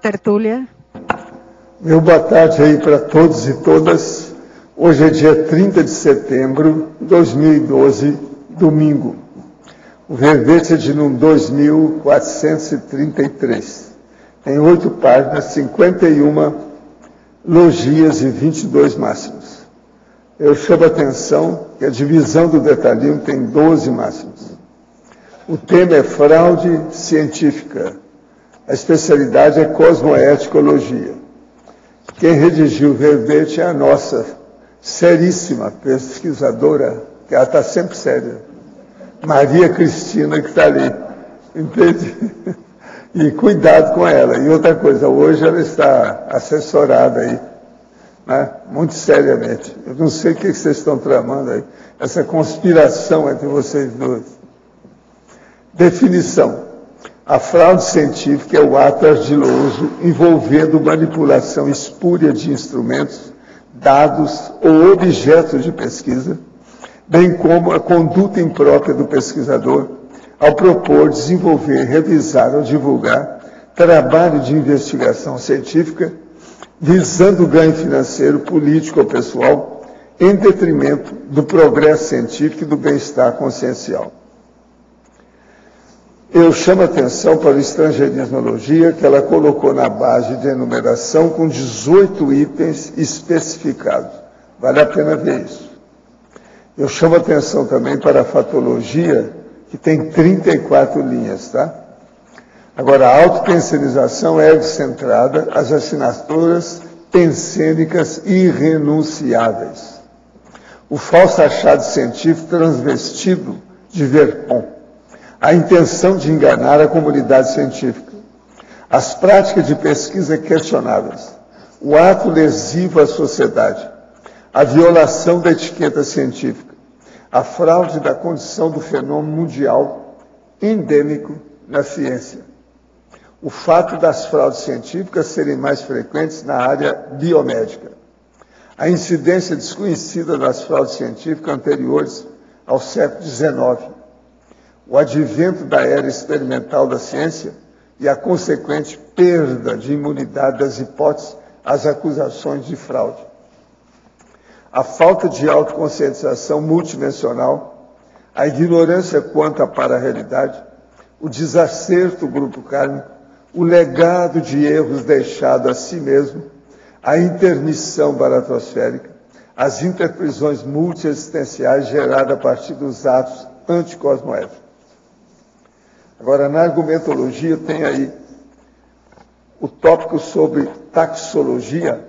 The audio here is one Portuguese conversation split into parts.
tertúlia. Meu boa tarde aí para todos e todas. Hoje é dia 30 de setembro de 2012, domingo. O verbete é de número 2433. Tem 8 páginas, 51 logias e 22 máximos. Eu chamo a atenção que a divisão do detalhismo tem 12 máximos. O tema é fraude científica. A especialidade é cosmoeticologia. Quem redigiu o verbete é a nossa seríssima pesquisadora, que ela está sempre séria, Maria Cristina, que está ali, entende? E cuidado com ela. E outra coisa, hoje ela está assessorada aí, né? Muito seriamente. Eu não sei o que vocês estão tramando aí, essa conspiração entre vocês dois. Definição. A fraude científica é o ato ardiloso envolvendo manipulação espúria de instrumentos, dados ou objetos de pesquisa, bem como a conduta imprópria do pesquisador ao propor, desenvolver, revisar ou divulgar trabalho de investigação científica visando ganho financeiro, político ou pessoal em detrimento do progresso científico e do bem-estar consciencial. Eu chamo a atenção para a estrangeirismologia, que ela colocou na base de enumeração com 18 itens especificados. Vale a pena ver isso. Eu chamo a atenção também para a fatologia, que tem 34 linhas, tá? Agora, a autopensenização é centrada, as assinaturas pensênicas irrenunciáveis. O falso achado científico transvestido de verpom. A intenção de enganar a comunidade científica, as práticas de pesquisa questionáveis, o ato lesivo à sociedade, a violação da etiqueta científica, a fraude da condição do fenômeno mundial endêmico na ciência, o fato das fraudes científicas serem mais frequentes na área biomédica, a incidência desconhecida das fraudes científicas anteriores ao século XIX, o advento da era experimental da ciência e a consequente perda de imunidade das hipóteses às acusações de fraude. A falta de autoconscientização multidimensional, a ignorância quanto à para-realidade, o desacerto grupo kármico, o legado de erros deixado a si mesmo, a intermissão baratrosférica, as interprisões multiexistenciais geradas a partir dos atos anticosmoéticos. Agora, na argumentologia, tem aí o tópico sobre taxologia,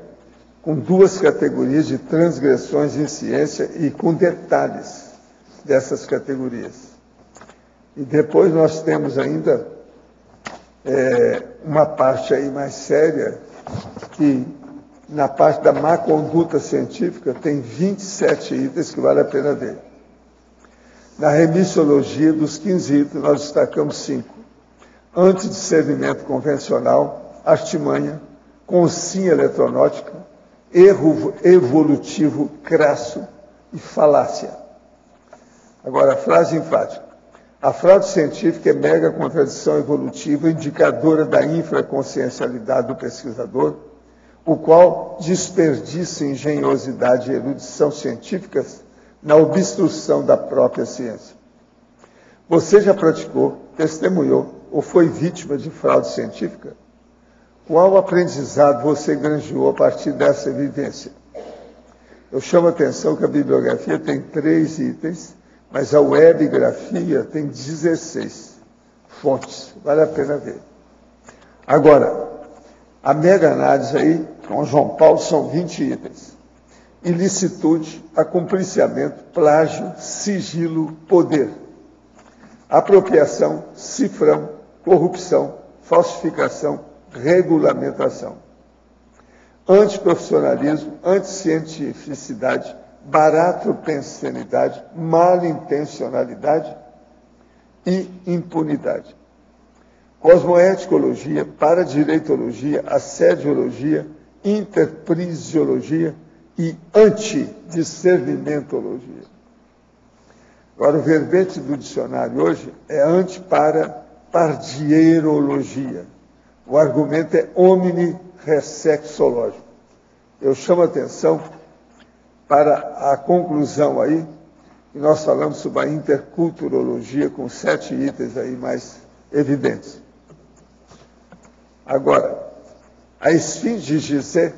com 2 categorias de transgressões em ciência e com detalhes dessas categorias. E depois nós temos ainda uma parte aí mais séria, que na parte da má conduta científica tem 27 itens que vale a pena ver. Na remissiologia, dos 15 itens, nós destacamos 5. Antidiscernimento convencional, artimanha, consinha eletronótica, erro evolutivo crasso e falácia. Agora, a frase enfática. A fraude científica é mega contradição evolutiva, indicadora da infraconsciencialidade do pesquisador, o qual desperdiça engenhosidade e erudição científicas na obstrução da própria ciência. Você já praticou, testemunhou ou foi vítima de fraude científica? Qual aprendizado você granjeou a partir dessa evidência? Eu chamo a atenção que a bibliografia tem 3 itens, mas a webgrafia tem 16 fontes. Vale a pena ver. Agora, a mega-análise aí, com João Paulo, são 20 itens. Ilicitude, acompliciamento, plágio, sigilo, poder. Apropriação, cifrão, corrupção, falsificação, regulamentação. Antiprofissionalismo, anticientificidade, baratropensenidade, malintencionalidade e impunidade. Cosmoeticologia, paradireitologia, assediologia, interprisiologia e antidiscernimentologia. Agora, o verbete do dicionário hoje é antipara-pardierologia, O argumento é omni-ressexológico. Eu chamo a atenção para a conclusão aí, que nós falamos sobre a interculturologia com 7 itens aí mais evidentes. Agora, a esfinge de Gizé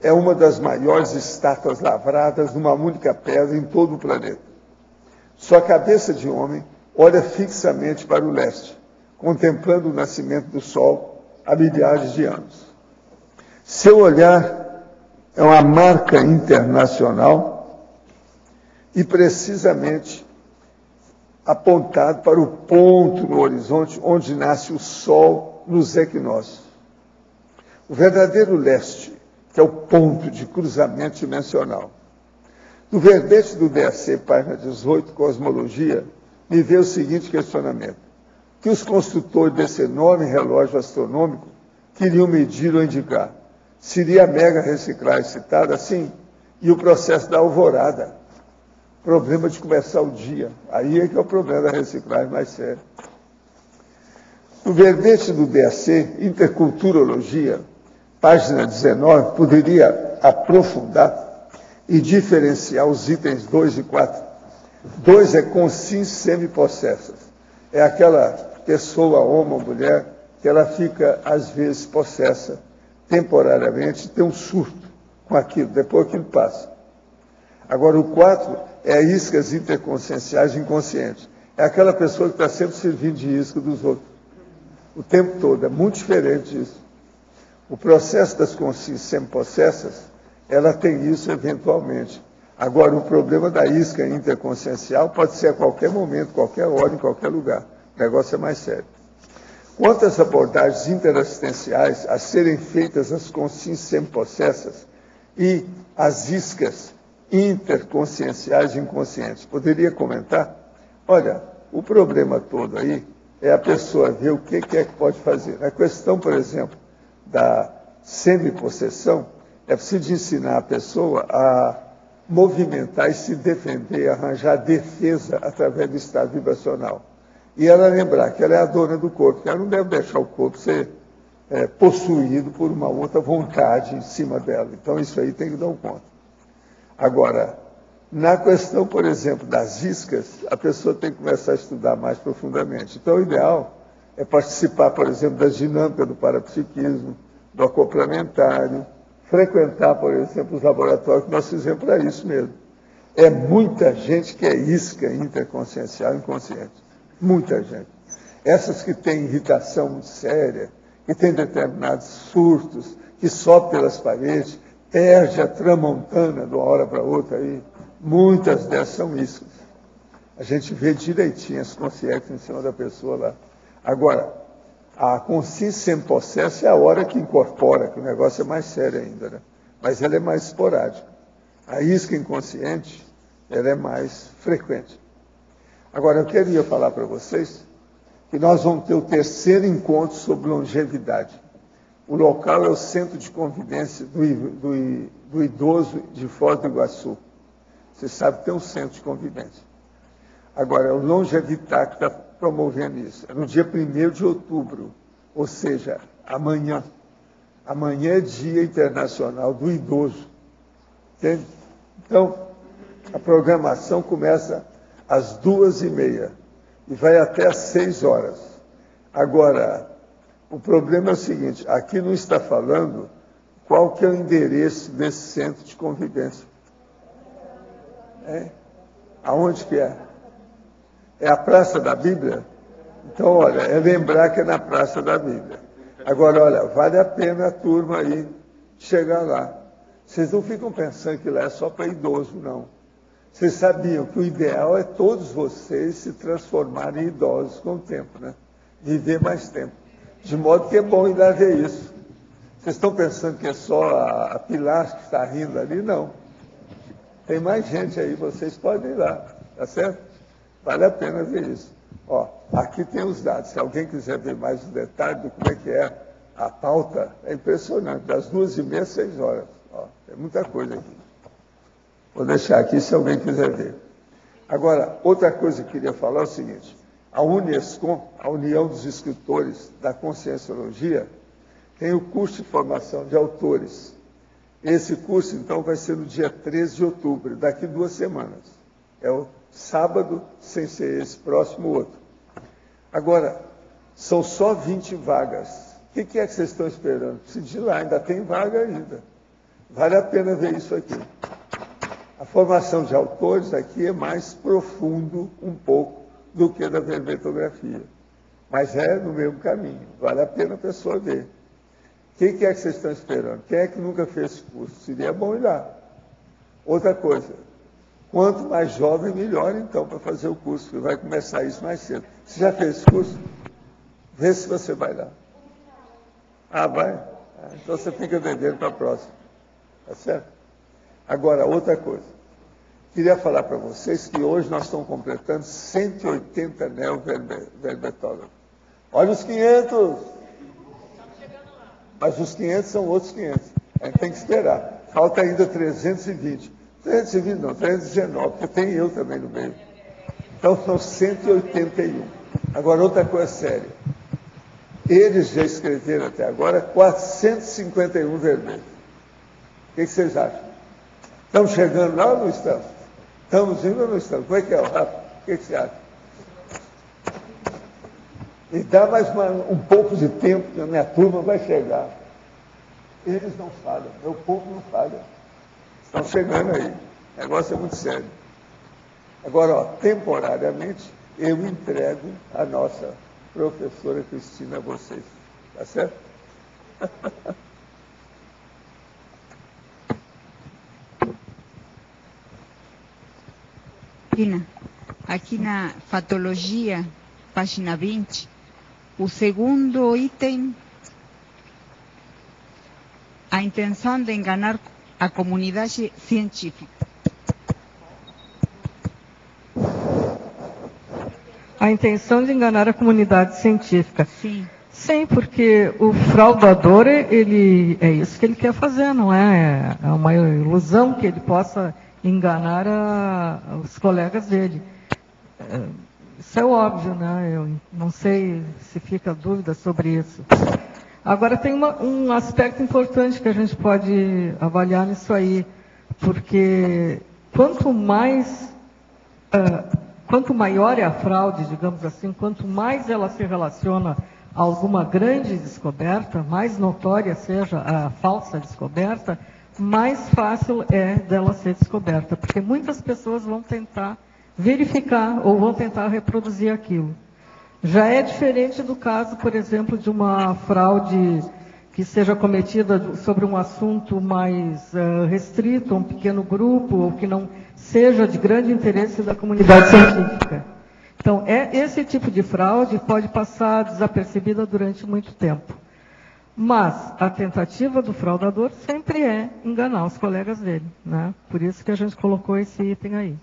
é uma das maiores estátuas lavradas numa única pedra em todo o planeta. Sua cabeça de homem olha fixamente para o leste, contemplando o nascimento do sol há milhares de anos. Seu olhar é uma marca internacional e precisamente apontado para o ponto no horizonte onde nasce o sol nos equinócios. O verdadeiro leste, que é o ponto de cruzamento dimensional. No verbete do DAC, página 18, Cosmologia, me veio o seguinte questionamento: que os construtores desse enorme relógio astronômico queriam medir ou indicar? Seria a mega reciclagem citada? Sim. E o processo da alvorada? Problema de começar o dia. Aí é que é o problema da reciclagem mais sério. No verbete do DAC, Interculturologia, página 19, poderia aprofundar e diferenciar os itens 2 e 4. 2 é consciência semi-possessas. É aquela pessoa, homem ou mulher, que ela fica, às vezes, possessa, temporariamente, tem um surto com aquilo, depois aquilo passa. Agora, o 4 é iscas interconscienciais inconscientes. É aquela pessoa que está sempre servindo de isca dos outros, o tempo todo. É muito diferente disso. O processo das consciências semi-possessas, ela tem isso eventualmente. Agora, o problema da isca interconsciencial pode ser a qualquer momento, qualquer hora, em qualquer lugar. O negócio é mais sério. Quanto às abordagens interassistenciais a serem feitas às consciências semi-possessas e às iscas interconscienciais e inconscientes, poderia comentar? Olha, o problema todo aí é a pessoa ver o que é que pode fazer. A questão, por exemplo, da semi-possessão, é preciso ensinar a pessoa a movimentar e se defender, arranjar defesa através do estado vibracional. E ela lembrar que ela é a dona do corpo, que ela não deve deixar o corpo ser possuído por uma outra vontade em cima dela. Então, isso aí tem que dar conta. Agora, na questão, por exemplo, das iscas, a pessoa tem que começar a estudar mais profundamente. Então, o ideal é participar, por exemplo, das dinâmicas do parapsiquismo, do acoplamentário, frequentar, por exemplo, os laboratórios que nós fizemos para isso mesmo. É muita gente que é isca interconsciencial e inconsciente. Muita gente. Essas que têm irritação muito séria, que têm determinados surtos, que sobe pelas paredes, perde a tramontana de uma hora para outra aí. Muitas dessas são iscas. A gente vê direitinho as consciências em cima da pessoa lá. Agora, a consciência semi-possessa é a hora que incorpora, que o negócio é mais sério ainda, né? Mas ela é mais esporádica. A isca inconsciente, ela é mais frequente. Agora, eu queria falar para vocês que nós vamos ter o 3º encontro sobre longevidade. O local é o Centro de Convivência do Idoso de Foz do Iguaçu. Você sabe que tem um centro de convivência. Agora, é o Longevitar que está promovendo isso. É no dia 1º de outubro, ou seja, amanhã. Amanhã é Dia Internacional do Idoso. Entende? Então, a programação começa às 2h30 e vai até às 6 horas. Agora, o problema é o seguinte, aqui não está falando qual que é o endereço desse centro de convivência. Aonde que é? É a Praça da Bíblia? Então, olha, é lembrar que é na Praça da Bíblia. Agora, olha, vale a pena a turma aí chegar lá. Vocês não ficam pensando que lá é só para idoso, não. Vocês sabiam que o ideal é todos vocês se transformarem em idosos com o tempo, né? Viver mais tempo. De modo que é bom ir lá ver isso. Vocês estão pensando que é só a Pilar que está rindo ali? Não. Tem mais gente aí, vocês podem ir lá, tá certo? Vale a pena ver isso. Ó, aqui tem os dados. Se alguém quiser ver mais os detalhes de como é que é a pauta, é impressionante. Das 2h30 às 6 horas. Ó, tem muita coisa aqui. Vou deixar aqui se alguém quiser ver. Agora, outra coisa que eu queria falar é o seguinte. A Unescom, a União dos Escritores da Conscienciologia, tem o curso de formação de autores. Esse curso, então, vai ser no dia 13 de outubro, daqui 2 semanas. É o sábado, sem ser esse próximo outro. Agora, são só 20 vagas. O que é que vocês estão esperando? Precisa ir lá, ainda tem vaga ainda. Vale a pena ver isso aqui. A formação de autores aqui é mais profundo um pouco do que da verbetrografia. Mas é no mesmo caminho. Vale a pena a pessoa ver. O que é que vocês estão esperando? Quem é que nunca fez esse curso? Seria bom ir lá. Outra coisa, quanto mais jovem, melhor então para fazer o curso, porque vai começar isso mais cedo. Você já fez esse curso? Vê se você vai lá. Ah, vai? Então você fica devendo para a próxima. Tá certo? Agora, outra coisa. Queria falar para vocês que hoje nós estamos completando 180 neoverbetógrafos. Olha os 500! Mas os 500 são outros 500. A gente tem que esperar. Falta ainda 320. 320 não, 319, porque tem eu também no meio. Então são 181. Agora, outra coisa séria. Eles já escreveram até agora 451 verbetes. O que vocês acham? Estamos chegando lá ou não estamos? Estamos indo ou não estamos? Como é que é, Rafa? O que você acha? E dá mais um pouco de tempo que a minha turma vai chegar. Eles não falham, meu povo não falha. Estão chegando aí. O negócio é muito sério. Agora, ó, temporariamente, eu entrego a nossa professora Cristina a vocês. Tá certo? Aqui na patologia, página 20, o segundo item, a intenção de enganar a comunidade científica. A intenção de enganar a comunidade científica. Sim. Sim, porque o fraudador, ele é isso que ele quer fazer, não é? É uma ilusão que ele possa enganar os colegas dele. Isso é óbvio, né? Eu não sei se fica dúvida sobre isso. Agora, tem um aspecto importante que a gente pode avaliar nisso aí, porque quanto maior é a fraude, digamos assim, quanto mais ela se relaciona a alguma grande descoberta, mais notória seja a falsa descoberta, mais fácil é dela ser descoberta, porque muitas pessoas vão tentar verificar ou vão tentar reproduzir aquilo. Já é diferente do caso, por exemplo, de uma fraude que seja cometida sobre um assunto mais restrito, um pequeno grupo, ou que não seja de grande interesse da comunidade científica. Então, esse tipo de fraude pode passar desapercebida durante muito tempo. Mas a tentativa do fraudador sempre é enganar os colegas dele, né? Por isso que a gente colocou esse item aí.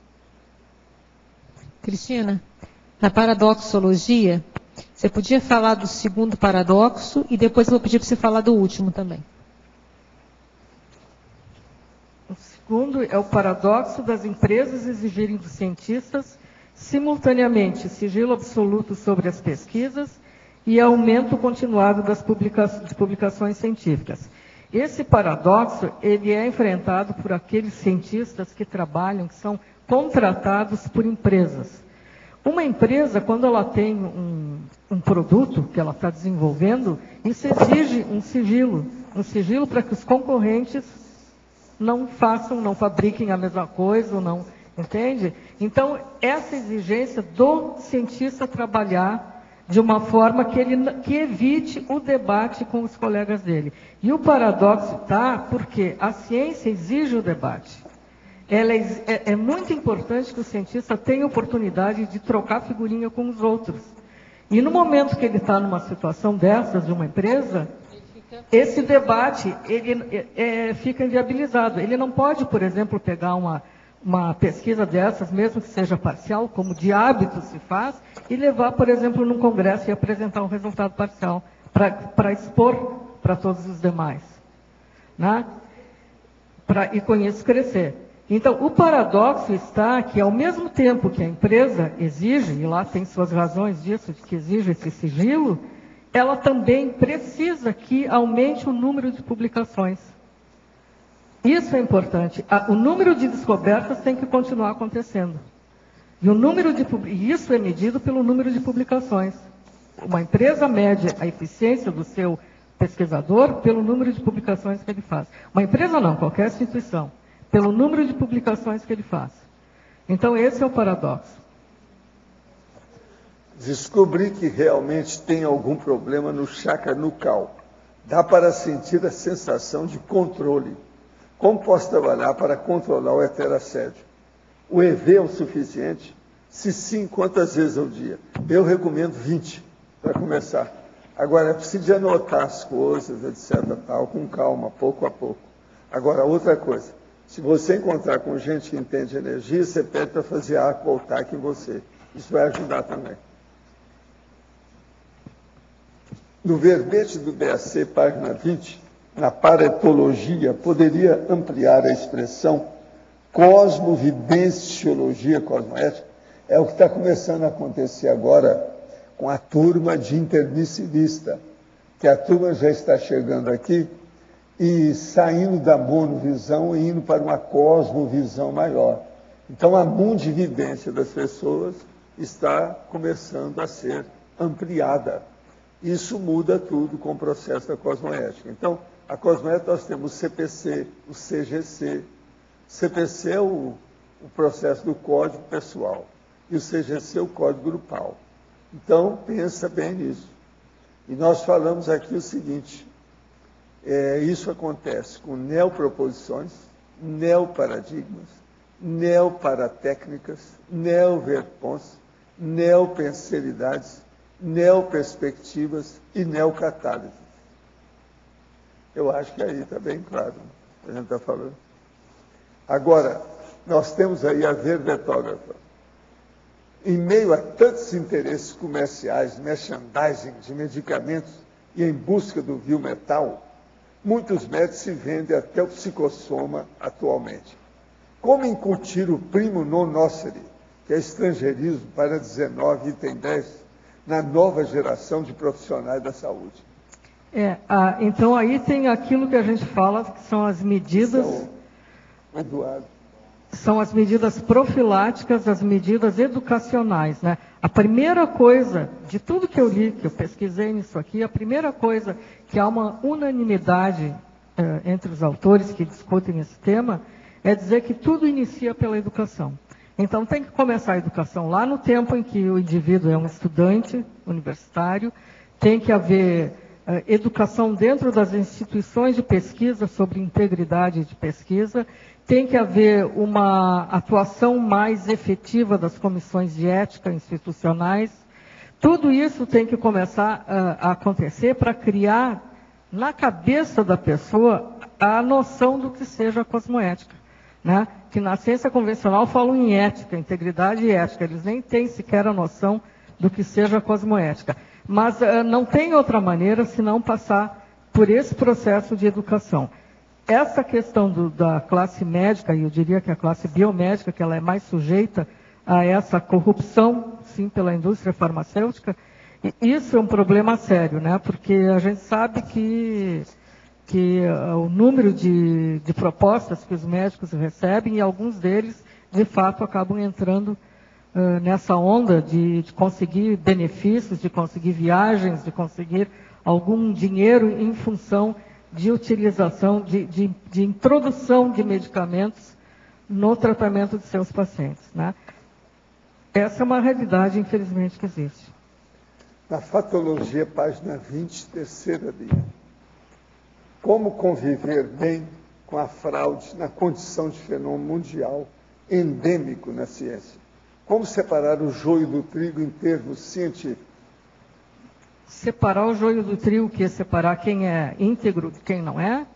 Cristina, na paradoxologia, você podia falar do segundo paradoxo e depois eu vou pedir para você falar do último também. O segundo é o paradoxo das empresas exigirem dos cientistas simultaneamente sigilo absoluto sobre as pesquisas e aumento continuado das publicações científicas. Esse paradoxo, ele é enfrentado por aqueles cientistas que trabalham, que são contratados por empresas. Uma empresa, quando ela tem um produto que ela está desenvolvendo, isso exige um sigilo para que os concorrentes não fabriquem a mesma coisa, ou não, entende? Então, essa exigência do cientista trabalhar de uma forma que evite o debate com os colegas dele. E o paradoxo está porque a ciência exige o debate. É muito importante que o cientista tenha oportunidade de trocar figurinha com os outros. E no momento que ele está numa situação dessas, de uma empresa, esse debate fica inviabilizado. Ele não pode, por exemplo, pegar uma pesquisa dessas, mesmo que seja parcial, como de hábito se faz, e levar, por exemplo, num congresso e apresentar um resultado parcial, para expor para todos os demais. Né? E com isso crescer. Então, o paradoxo está que, ao mesmo tempo que a empresa exige, e lá tem suas razões disso, de que exige esse sigilo, ela também precisa que aumente o número de publicações. Isso é importante. O número de descobertas tem que continuar acontecendo. E isso é medido pelo número de publicações. Uma empresa mede a eficiência do seu pesquisador pelo número de publicações que ele faz. Uma empresa não, qualquer instituição. Pelo número de publicações que ele faz. Então, esse é o paradoxo. Descobri que realmente tem algum problema no chakra nucal. Dá para sentir a sensação de controle. Como posso trabalhar para controlar o heterassédio? O EV é o suficiente? Se sim, quantas vezes ao dia? Eu recomendo 20 para começar. Agora, é preciso anotar as coisas, etc., tal, com calma, pouco a pouco. Agora, outra coisa. Se você encontrar com gente que entende energia, você pede para fazer ar voltar aqui em você. Isso vai ajudar também. No verbete do BAC, página 20, na paretologia, poderia ampliar a expressão cosmovidenciologia cosmoética. É o que está começando a acontecer agora com a turma de intermissivista, que a turma já está chegando aqui e saindo da monovisão e indo para uma cosmovisão maior. Então, a mundividência das pessoas está começando a ser ampliada. Isso muda tudo com o processo da cosmoética. Então, a cosmoética, nós temos o CPC, o CGC. CPC é o processo do código pessoal e o CGC é o código grupal. Então, pensa bem nisso. E nós falamos aqui o seguinte, isso acontece com neoproposições, neoparadigmas, neoparatécnicas, neoverpons, neopenseridades, neoperspectivas e neocatálises. Eu acho que aí está bem claro o que a gente está falando. Agora, nós temos aí a verbetógrafa. Em meio a tantos interesses comerciais, merchandising de medicamentos e em busca do vil metal, muitos médicos se vendem até o psicossoma atualmente. Como incutir o primo non nocere, que é estrangeirismo, para 19, item 10, na nova geração de profissionais da saúde? Então aí tem aquilo que a gente fala, que são as medidas... Eduardo. São as medidas profiláticas, as medidas educacionais, né? A primeira coisa, de tudo que eu li, que eu pesquisei nisso aqui, a primeira coisa que há uma unanimidade entre os autores que discutem esse tema, é dizer que tudo inicia pela educação. Então tem que começar a educação lá no tempo em que o indivíduo é um estudante universitário, tem que haver educação dentro das instituições de pesquisa sobre integridade de pesquisa, tem que haver uma atuação mais efetiva das comissões de ética institucionais. Tudo isso tem que começar a acontecer para criar na cabeça da pessoa a noção do que seja a cosmoética, né? Que na ciência convencional falam em ética, integridade e ética. Eles nem têm sequer a noção do que seja a cosmoética. Mas não tem outra maneira senão passar por esse processo de educação. Essa questão da classe médica, e eu diria que a classe biomédica, que ela é mais sujeita a essa corrupção, sim, pela indústria farmacêutica, e isso é um problema sério, né? Porque a gente sabe que o número de propostas que os médicos recebem, e alguns deles, de fato, acabam entrando nessa onda de conseguir benefícios, de conseguir viagens, de conseguir algum dinheiro em função de utilização, de introdução de medicamentos no tratamento de seus pacientes, né? Essa é uma realidade, infelizmente, que existe. Na Fatologia, página 20, terceira linha. Como conviver bem com a fraude na condição de fenômeno mundial endêmico na ciência? Como separar o joio do trigo em termos científicos? Separar o joio do trigo, que é separar quem é íntegro de quem não é.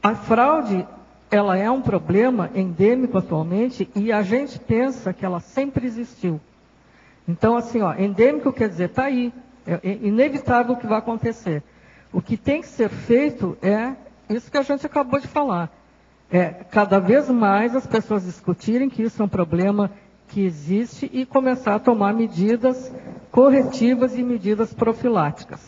A fraude, ela é um problema endêmico atualmente e a gente pensa que ela sempre existiu. Então, assim, endêmico quer dizer, está aí, é inevitável o que vai acontecer. O que tem que ser feito é isso que a gente acabou de falar. Cada vez mais as pessoas discutirem que isso é um problema que existe e começar a tomar medidas corretivas e medidas profiláticas.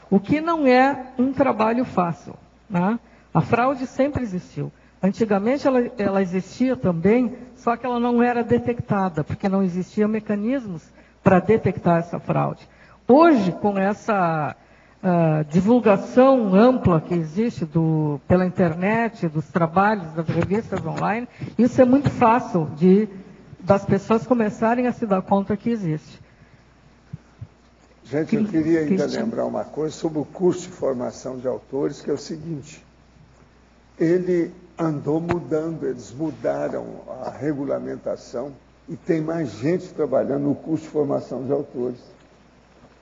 O que não é um trabalho fácil, né? A fraude sempre existiu. Antigamente ela existia também, só que ela não era detectada, porque não existiam mecanismos para detectar essa fraude. Hoje, com essa divulgação ampla que existe pela internet, dos trabalhos, das revistas online, isso é muito fácil das pessoas começarem a se dar conta que existe. Gente, eu queria ainda lembrar uma coisa sobre o curso de formação de autores, que é o seguinte: ele andou mudando, eles mudaram a regulamentação e tem mais gente trabalhando no curso de formação de autores.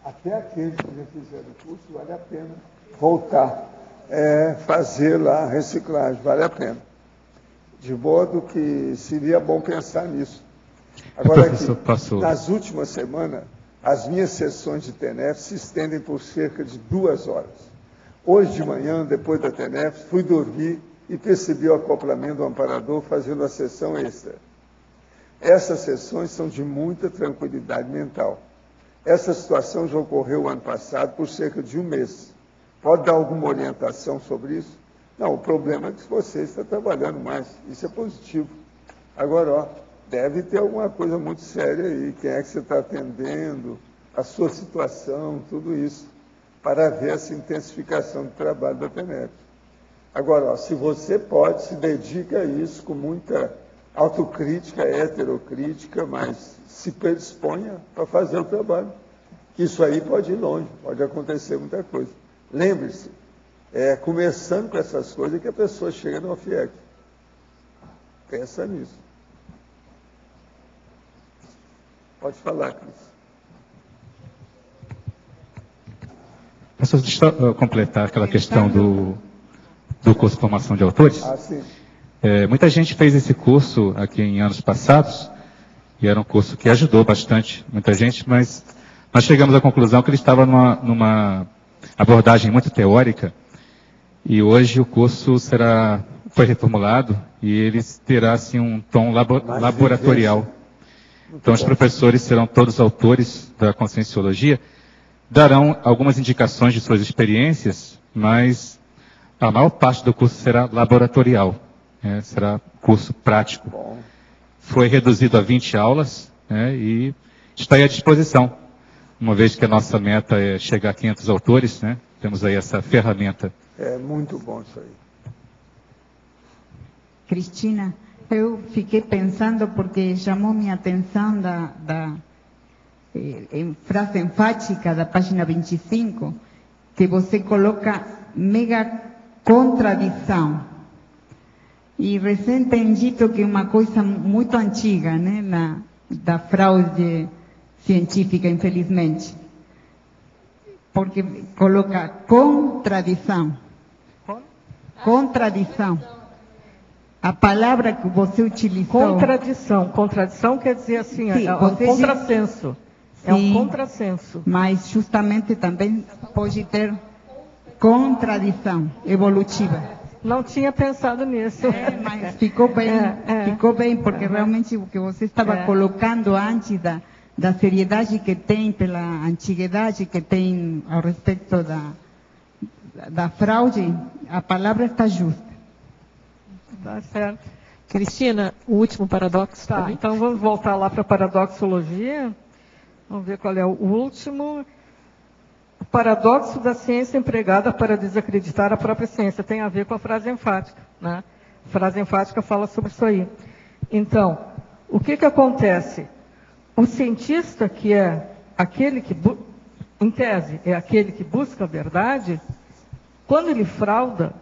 Até aqueles que já fizeram o curso, vale a pena voltar, fazer lá a reciclagem, vale a pena. De modo que seria bom pensar nisso. Agora, nas últimas semanas, as minhas sessões de TENEF se estendem por cerca de 2 horas. Hoje de manhã, depois da TENEF, fui dormir e percebi o acoplamento do amparador fazendo a sessão extra. Essas sessões são de muita tranquilidade mental. Essa situação já ocorreu ano passado por cerca de 1 mês. Pode dar alguma orientação sobre isso? Não, o problema é que você está trabalhando mais. Isso é positivo. Agora, deve ter alguma coisa muito séria aí. Quem é que você está atendendo, a sua situação, tudo isso, para ver essa intensificação do trabalho da TENEF. Agora, se você pode, se dedica a isso com muita autocrítica, heterocrítica, mas se predisponha para fazer o trabalho. Isso aí pode ir longe, pode acontecer muita coisa. Lembre-se, começando com essas coisas que a pessoa chega no FIEC. Pensa nisso. Pode falar, Cris. Posso completar aquela questão do curso de formação de autores? Sim. Muita gente fez esse curso aqui em anos passados, e era um curso que ajudou bastante muita gente, mas nós chegamos à conclusão que ele estava numa abordagem muito teórica, e hoje o curso foi reformulado e ele terá assim, um tom laboratorial. Então os professores serão todos autores da Conscienciologia, darão algumas indicações de suas experiências, mas a maior parte do curso será laboratorial, será curso prático. Bom. Foi reduzido a 20 aulas, e está aí à disposição. Uma vez que a nossa meta é chegar a 500 autores, temos aí essa ferramenta. É muito bom isso aí. Cristina, eu fiquei pensando porque chamou minha atenção em frase enfática da página 25, que você coloca mega contradição. E recém tem dito que é uma coisa muito antiga, da fraude científica, infelizmente. Porque coloca contradição. Contradição. A palavra que você utilizou... Contradição. Contradição quer dizer assim, Sim, um contrassenso. Sim, é um contrassenso. Mas justamente também pode ter contradição evolutiva. Não tinha pensado nisso. Mas ficou bem, porque realmente o que você estava colocando antes da seriedade que tem, pela antiguidade que tem ao respeito da fraude, a palavra está justa. Tá certo. Cristina, o último paradoxo. Tá, então vamos voltar lá para a paradoxologia. Vamos ver qual é o último. O paradoxo da ciência empregada para desacreditar a própria ciência. Tem a ver com a frase enfática, A frase enfática fala sobre isso aí. Então, o que acontece? O cientista, que é aquele que, em tese, é aquele que busca a verdade, quando ele frauda,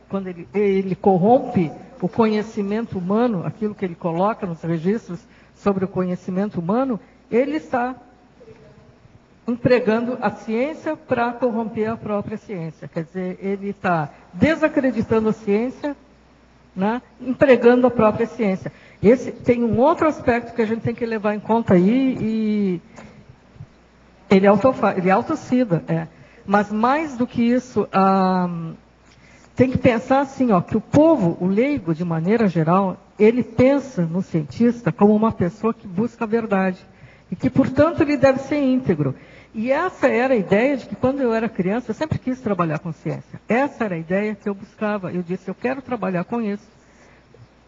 quando ele corrompe o conhecimento humano, aquilo que ele coloca nos registros sobre o conhecimento humano, ele está empregando a ciência para corromper a própria ciência. Quer dizer, ele está desacreditando a ciência, empregando a própria ciência. Esse tem um outro aspecto que a gente tem que levar em conta aí, e ele é autocida. Mas mais do que isso, tem que pensar assim, que o povo, o leigo, de maneira geral, ele pensa no cientista como uma pessoa que busca a verdade. e que, portanto, ele deve ser íntegro. E essa era a ideia de que, quando eu era criança, eu sempre quis trabalhar com ciência. Essa era a ideia que eu buscava. Eu disse, eu quero trabalhar com isso.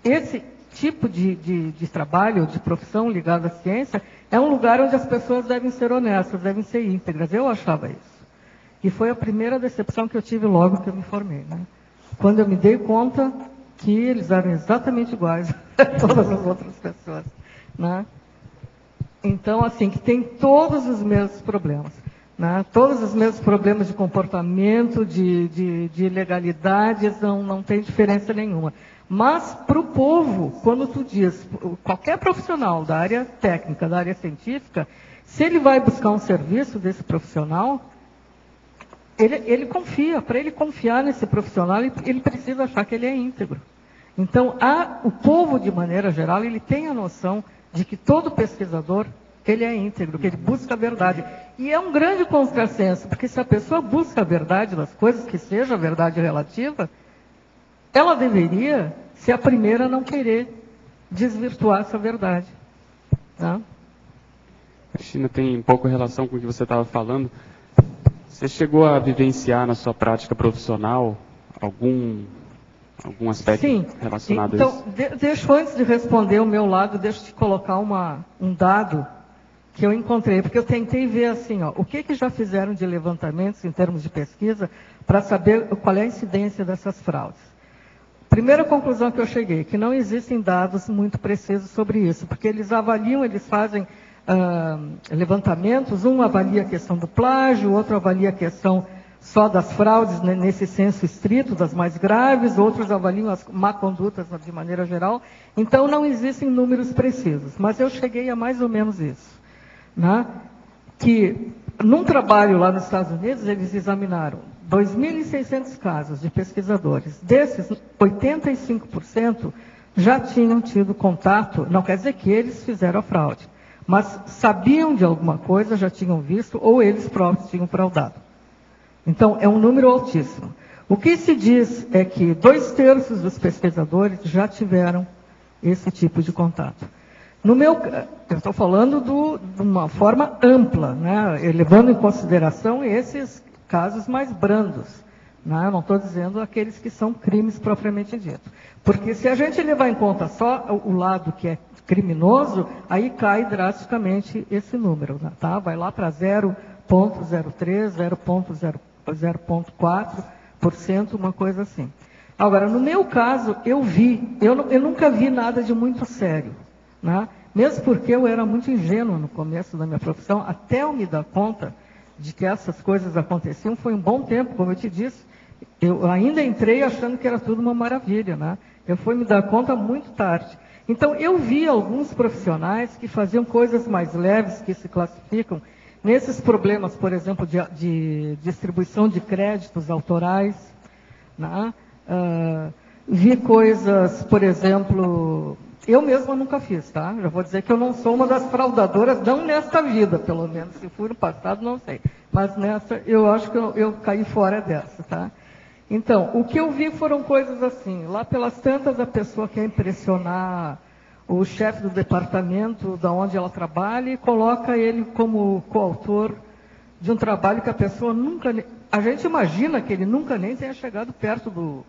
Esse tipo de trabalho, de profissão ligada à ciência, é um lugar onde as pessoas devem ser honestas, devem ser íntegras. Eu achava isso. E foi a primeira decepção que eu tive logo que eu me formei, né? Quando eu me dei conta que eles eram exatamente iguais a todas as outras pessoas, né? Então, assim, que tem todos os mesmos problemas, né? Todos os mesmos problemas de comportamento, de ilegalidades, não tem diferença nenhuma. Mas, para o povo, quando tu diz, qualquer profissional da área técnica, da área científica, se ele vai buscar um serviço desse profissional, ele confia. Para ele confiar nesse profissional, ele precisa achar que ele é íntegro. Então, o povo, de maneira geral, ele tem a noção de que todo pesquisador, ele é íntegro, que ele busca a verdade. E é um grande contrassenso, porque se a pessoa busca a verdade das coisas, que seja a verdade relativa, ela deveria ser a primeira a não querer desvirtuar essa verdade. Tá? Cristina, tem pouco relação com o que você estava falando. Você chegou a vivenciar na sua prática profissional algum aspecto relacionado a isso? Então, deixa, antes de responder o meu lado, deixa eu te colocar um dado que eu encontrei, porque eu tentei ver assim, o que já fizeram de levantamentos em termos de pesquisa para saber qual é a incidência dessas fraudes. Primeira conclusão que eu cheguei, que não existem dados muito precisos sobre isso, porque eles avaliam, eles fazem levantamentos, um avalia a questão do plágio, o outro avalia a questão só das fraudes, né, nesse senso estrito, das mais graves, outros avaliam as má condutas de maneira geral. Então, não existem números precisos, mas eu cheguei a mais ou menos isso. Né? Que, num trabalho lá nos Estados Unidos, eles examinaram 2.600 casos de pesquisadores. Desses, 85% já tinham tido contato, não quer dizer que eles fizeram a fraude, mas sabiam de alguma coisa, já tinham visto, ou eles próprios tinham fraudado. Então, é um número altíssimo. O que se diz é que 2/3 dos pesquisadores já tiveram esse tipo de contato. Eu estou falando de uma forma ampla, né, levando em consideração esses casos mais brandos. Né, não estou dizendo aqueles que são crimes propriamente dito. Porque se a gente levar em conta só o lado que é criminoso, aí cai drasticamente esse número. Né, tá? Vai lá para 0,03, 0,4%, uma coisa assim. Agora, no meu caso, eu nunca vi nada de muito sério. Né? Mesmo porque eu era muito ingênuo no começo da minha profissão, até eu me dar conta de que essas coisas aconteciam, foi um bom tempo, como eu te disse. Eu ainda entrei achando que era tudo uma maravilha. Né? Eu fui me dar conta muito tarde. Então, eu vi alguns profissionais que faziam coisas mais leves, que se classificam nesses problemas, por exemplo, de distribuição de créditos autorais. Né? Vi coisas, por exemplo, eu mesma nunca fiz, tá? Já vou dizer que eu não sou uma das fraudadoras, não nesta vida, pelo menos. Se for no passado, não sei. Mas nessa, eu acho que eu caí fora dessa, tá? Então, o que eu vi foram coisas assim. Lá pelas tantas, a pessoa quer impressionar o chefe do departamento da onde ela trabalha e coloca ele como coautor de um trabalho que a pessoa nunca... A gente imagina que ele nunca nem tenha chegado perto do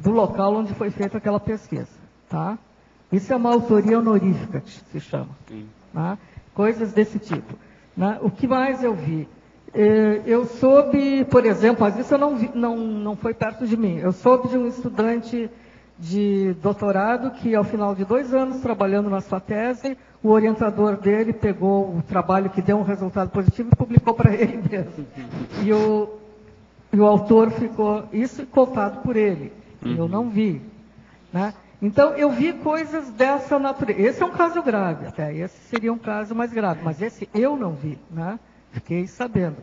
local onde foi feita aquela pesquisa. Tá? Isso é uma autoria honorífica, que se chama. Tá? Coisas desse tipo. Né? O que mais eu vi? Eu soube, por exemplo, mas isso eu não foi perto de mim. Eu soube de um estudante de doutorado que, ao final de 2 anos trabalhando na sua tese, o orientador dele pegou o trabalho que deu um resultado positivo e publicou para ele mesmo. E o autor ficou, isso contado por ele. Eu não vi. Né? Então, eu vi coisas dessa natureza. Esse é um caso grave, até. Esse seria um caso mais grave, mas esse eu não vi, né? Fiquei sabendo.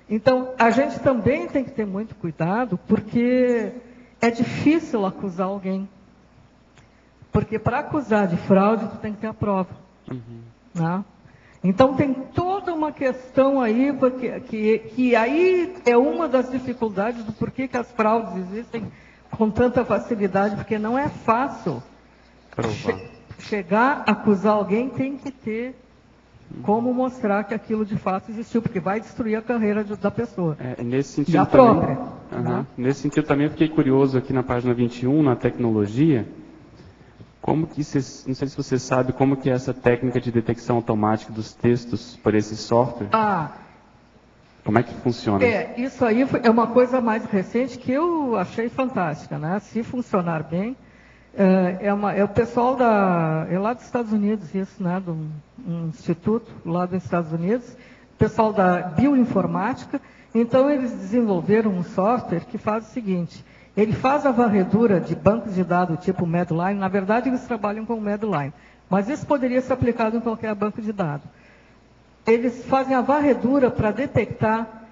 Então, a gente também tem que ter muito cuidado, porque é difícil acusar alguém. Porque para acusar de fraude, tu tem que ter a prova. Né? Então, tem toda uma questão aí, que aí é uma das dificuldades do porquê que as fraudes existem com tanta facilidade, porque não é fácil chegar a acusar alguém, tem que ter como mostrar que aquilo de fato existiu, porque vai destruir a carreira da pessoa. Nesse sentido e a também, própria. Né? Nesse sentido também eu fiquei curioso aqui na página 21, na tecnologia, como que não sei se você sabe como que é essa técnica de detecção automática dos textos por esse software. Como é que funciona? Isso aí é uma coisa mais recente que eu achei fantástica, né? Se funcionar bem, é o pessoal é lá dos Estados Unidos, isso, né? De um instituto lá dos Estados Unidos, pessoal da bioinformática. Então eles desenvolveram um software que faz o seguinte: ele faz a varredura de bancos de dados tipo Medline. Na verdade, eles trabalham com o Medline, mas isso poderia ser aplicado em qualquer banco de dados. Eles fazem a varredura para detectar,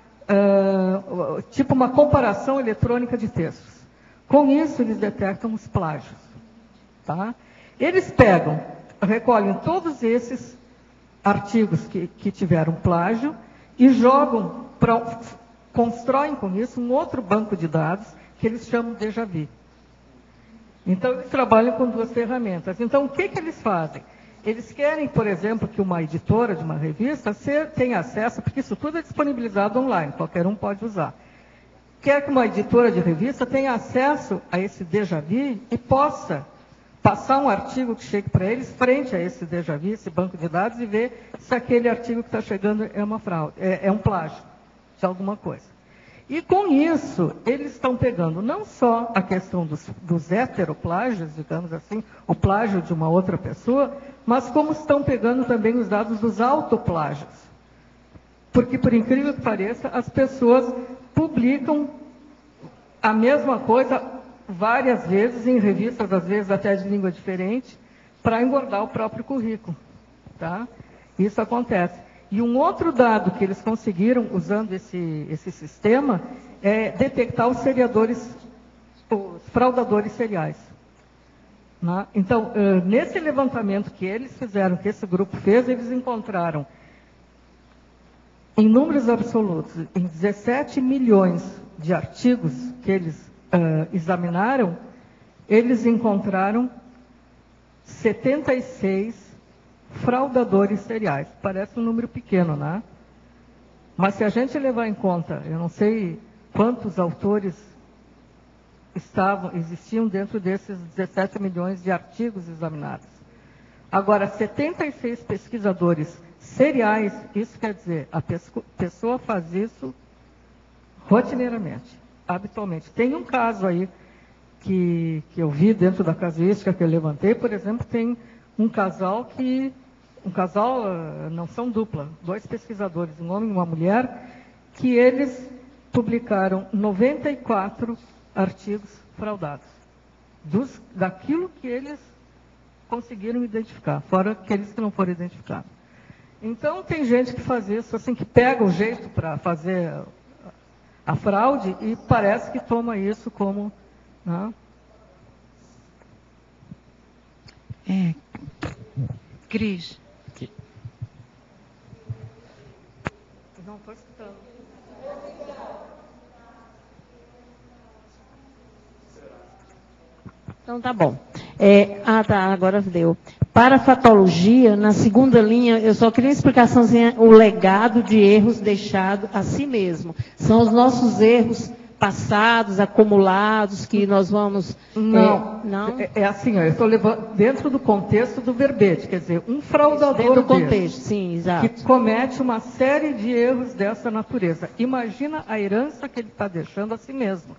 tipo uma comparação eletrônica de textos. Com isso, eles detectam os plágios. Tá? Eles recolhem todos esses artigos que tiveram plágio e constroem com isso um outro banco de dados que eles chamam de déjà vu. Então, eles trabalham com duas ferramentas. Então, o que eles fazem? Eles querem, por exemplo, que uma editora de uma revista tenha acesso, porque isso tudo é disponibilizado online, qualquer um pode usar. Quer que uma editora de revista tenha acesso a esse déjà vu e possa passar um artigo que chegue para eles frente a esse déjà vu, esse banco de dados, e ver se aquele artigo que está chegando é uma fraude, é um plágio de alguma coisa. E com isso, eles estão pegando não só a questão dos heteroplágios, digamos assim, o plágio de uma outra pessoa, mas como estão pegando também os dados dos autoplágios. Porque, por incrível que pareça, as pessoas publicam a mesma coisa várias vezes em revistas, às vezes até de língua diferente, para engordar o próprio currículo. Tá? Isso acontece. E um outro dado que eles conseguiram, usando esse sistema, é detectar os fraudadores seriais. Né? Então, nesse levantamento que eles fizeram, que esse grupo fez, eles encontraram, em números absolutos, em 17 milhões de artigos que eles examinaram, eles encontraram 76 fraudadores seriais. Parece um número pequeno, né? Mas se a gente levar em conta, eu não sei quantos autores existiam dentro desses 17 milhões de artigos examinados. Agora, 76 pesquisadores seriais, isso quer dizer, a pessoa faz isso rotineiramente, habitualmente. Tem um caso aí que eu vi dentro da casuística que eu levantei, por exemplo, tem um casal não são dupla, 2 pesquisadores, um homem e uma mulher, que eles publicaram 94 artigos fraudados, daquilo que eles conseguiram identificar, fora aqueles que não foram identificados. Então, tem gente que faz isso, assim, que pega o jeito para fazer a fraude e parece que toma isso como... Né? Cris. Não estou escutando. Então tá bom. Agora deu. Para a fatologia, na segunda linha, eu só queria uma explicaçãozinha, o legado de erros deixado a si mesmo. São os nossos erros passados, acumulados, que nós vamos... Não, não? É assim, eu estou levando dentro do contexto do verbete, quer dizer, um fraudador dentro do contexto, sim, exato. Que comete uma série de erros dessa natureza. Imagina a herança que ele está deixando a si mesmo.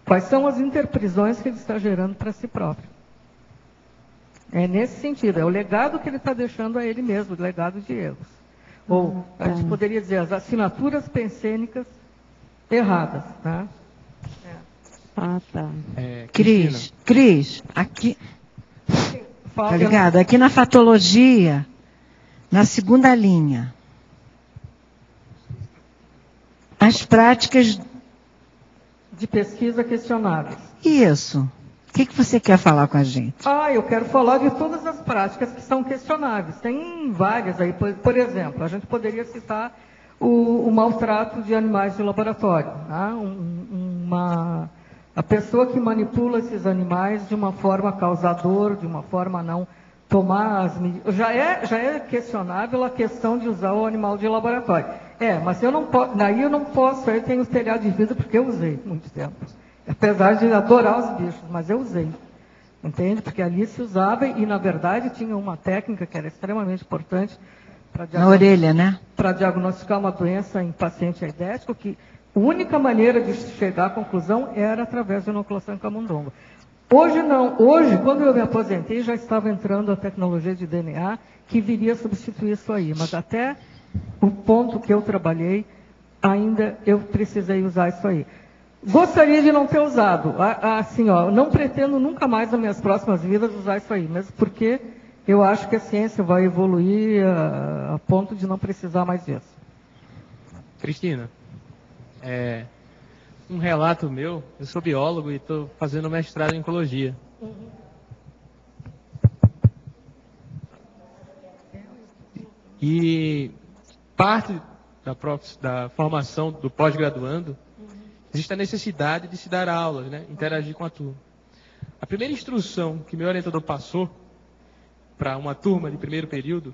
Quais são as interprisões que ele está gerando para si próprio? É nesse sentido, é o legado que ele está deixando a ele mesmo, o legado de erros. Ou, a gente poderia dizer, as assinaturas pensênicas erradas, tá? Tá. Cris, aqui, tá ligado? Aqui na fatologia, na segunda linha, as práticas de pesquisa questionáveis. Isso. O que você quer falar com a gente? Eu quero falar de todas as práticas que são questionáveis. Tem várias aí. Por exemplo, a gente poderia citar o maltrato de animais de laboratório. Tá? A pessoa que manipula esses animais de uma forma causadora, de uma forma não tomar as medidas. Já é questionável a questão de usar o animal de laboratório. Mas daí eu não posso, eu tenho telhado de vidro porque eu usei muito tempo. Apesar de adorar os bichos, mas eu usei. Entende? Porque ali se usava e, na verdade, tinha uma técnica que era extremamente importante na orelha, né? Para diagnosticar uma doença em paciente aidético, que a única maneira de chegar à conclusão era através de inoculação em camundongo. Hoje não. Hoje, quando eu me aposentei, já estava entrando a tecnologia de DNA que viria a substituir isso aí. Mas até o ponto que eu trabalhei, ainda eu precisei usar isso aí. Gostaria de não ter usado. Assim, não pretendo nunca mais nas minhas próximas vidas usar isso aí, mesmo porque eu acho que a ciência vai evoluir a ponto de não precisar mais disso. Cristina, um relato meu, eu sou biólogo e estou fazendo mestrado em oncologia. E parte da formação do pós-graduando, existe a necessidade de se dar aulas, né? Interagir com a turma. A primeira instrução que meu orientador passou para uma turma de primeiro período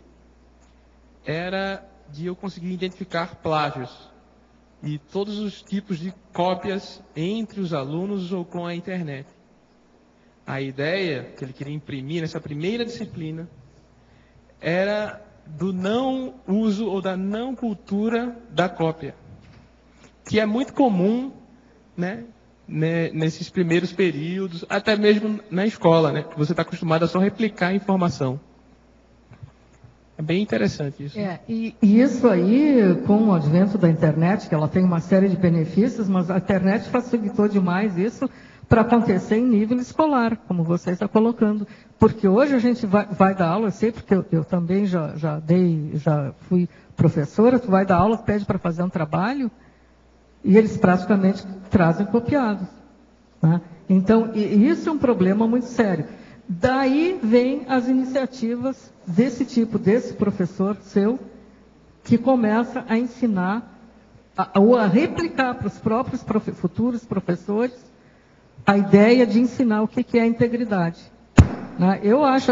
era de eu conseguir identificar plágios e todos os tipos de cópias entre os alunos ou com a internet. A ideia que ele queria imprimir nessa primeira disciplina era do não uso ou da não cultura da cópia, que é muito comum, né, nesses primeiros períodos, até mesmo na escola, né, que você está acostumado a só replicar a informação. É bem interessante isso. E isso aí, com o advento da internet, que ela tem uma série de benefícios, mas a internet facilitou demais isso para acontecer em nível escolar, como você está colocando. Porque hoje a gente vai dar aula, eu sei, porque eu também já fui professora, tu vai dar aula, pede para fazer um trabalho, e eles praticamente trazem copiados. Né? Então, isso é um problema muito sério. Daí vem as iniciativas desse tipo, desse professor seu, que começa a ensinar, ou a replicar para os próprios futuros professores, a ideia de ensinar o que é a integridade. Né? Eu acho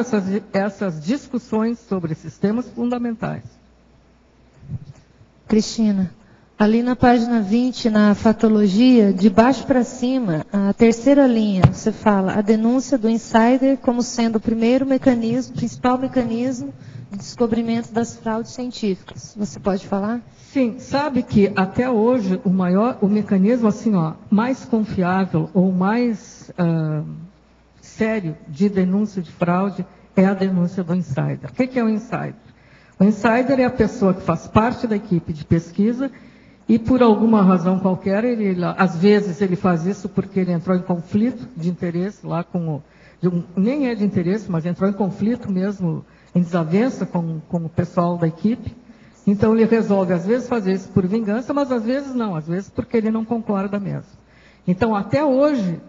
essas discussões sobre esses temas fundamentais. Cristina, ali na página 20, na fatologia, de baixo para cima, a terceira linha, você fala a denúncia do insider como sendo o principal mecanismo de descobrimento das fraudes científicas. Você pode falar? Sim, sabe que até hoje o mecanismo assim, mais confiável ou mais sério de denúncia de fraude é a denúncia do insider. O que é o insider? O insider é a pessoa que faz parte da equipe de pesquisa e por alguma razão qualquer, às vezes ele faz isso porque ele entrou em conflito de interesse lá nem é de interesse, mas entrou em conflito mesmo, em desavença com o pessoal da equipe. Então ele resolve às vezes fazer isso por vingança, mas às vezes não, às vezes porque ele não concorda mesmo. Então até hoje,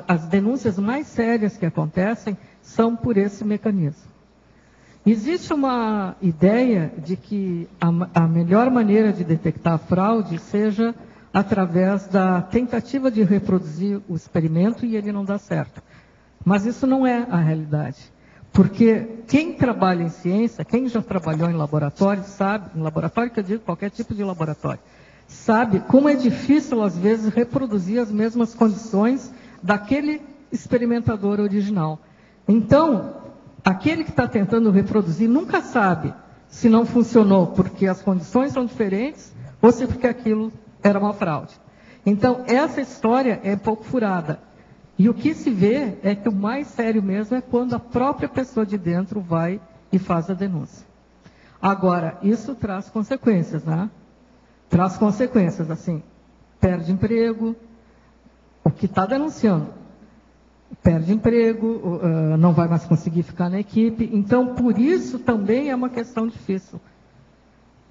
as denúncias mais sérias que acontecem são por esse mecanismo. Existe uma ideia de que a melhor maneira de detectar a fraude seja através da tentativa de reproduzir o experimento e ele não dá certo. Mas isso não é a realidade. Porque quem trabalha em ciência, quem já trabalhou em laboratório, sabe, em laboratório que eu digo qualquer tipo de laboratório, sabe como é difícil às vezes reproduzir as mesmas condições daquele experimentador original. Então, aquele que está tentando reproduzir nunca sabe se não funcionou porque as condições são diferentes ou se porque aquilo era uma fraude. Então, essa história é um pouco furada. E o que se vê é que o mais sério mesmo é quando a própria pessoa de dentro vai e faz a denúncia. Agora, isso traz consequências, né? Traz consequências, assim, perde emprego, o que está denunciando. Perde emprego, não vai mais conseguir ficar na equipe. Então, por isso também é uma questão difícil,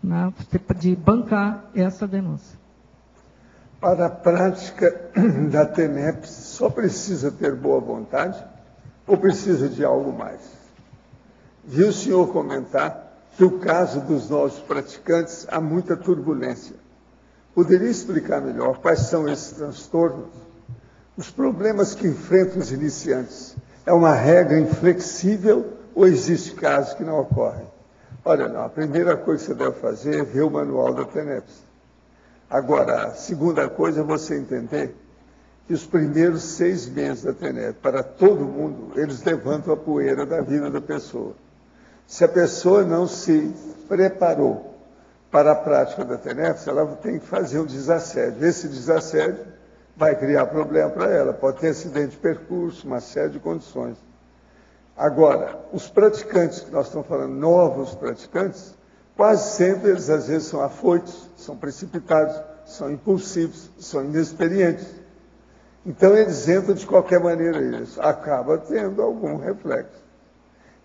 né, de bancar essa denúncia. Para a prática da TENEPS, só precisa ter boa vontade ou precisa de algo mais? Vi o senhor comentar que o caso dos novos praticantes há muita turbulência. Poderia explicar melhor quais são esses transtornos? Os problemas que enfrentam os iniciantes é uma regra inflexível ou existe casos que não ocorrem? Olha, não, a primeira coisa que você deve fazer é ver o manual da TENEPS. Agora, a segunda coisa é você entender que os primeiros 6 meses da TENEPS, para todo mundo, eles levantam a poeira da vida da pessoa. Se a pessoa não se preparou para a prática da TENEPS, ela tem que fazer um desassédio. Esse desassédio vai criar problema para ela, pode ter acidente de percurso, uma série de condições. Agora, os praticantes que nós estamos falando, novos praticantes, quase sempre eles às vezes são afoitos, são precipitados, são impulsivos, são inexperientes. Então eles entram de qualquer maneira nisso, acaba tendo algum reflexo.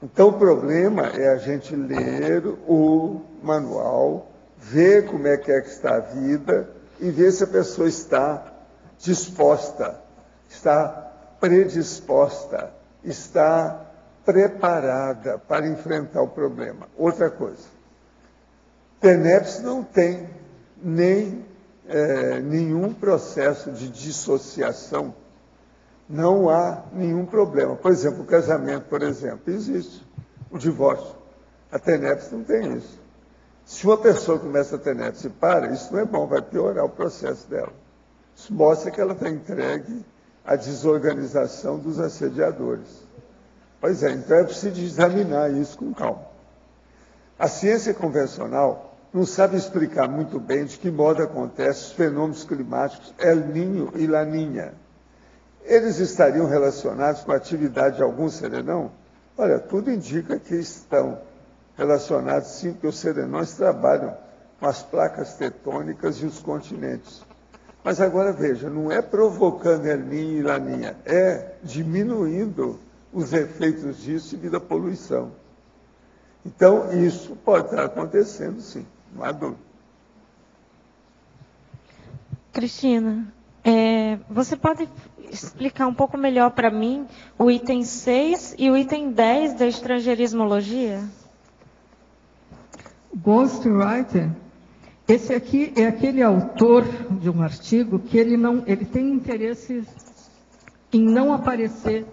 Então o problema é a gente ler o manual, ver como é que está a vida e ver se a pessoa está disposta, está predisposta, está preparada para enfrentar o problema. Outra coisa, TENEPS não tem nem nenhum processo de dissociação, não há nenhum problema. Por exemplo, o casamento, por exemplo, existe. O divórcio. A TENEPS não tem isso. Se uma pessoa começa a TENEPS e para, isso não é bom, vai piorar o processo dela. Isso mostra que ela está entregue à desorganização dos assediadores. Pois é, então é preciso examinar isso com calma. A ciência convencional não sabe explicar muito bem de que modo acontecem os fenômenos climáticos El Niño e La Niña. Eles estariam relacionados com a atividade de algum serenão? Olha, tudo indica que estão relacionados, sim, porque os serenões trabalham com as placas tectônicas e os continentes. Mas agora veja, não é provocando El Niño e La Niña, é diminuindo os efeitos disso devido à poluição. Então, isso pode estar acontecendo, sim, não há dúvida. Cristina, você pode explicar um pouco melhor para mim o item 6 e o item 10 da estrangeirismologia? Ghostwriter, esse aqui é aquele autor de um artigo que ele tem interesse em não aparecer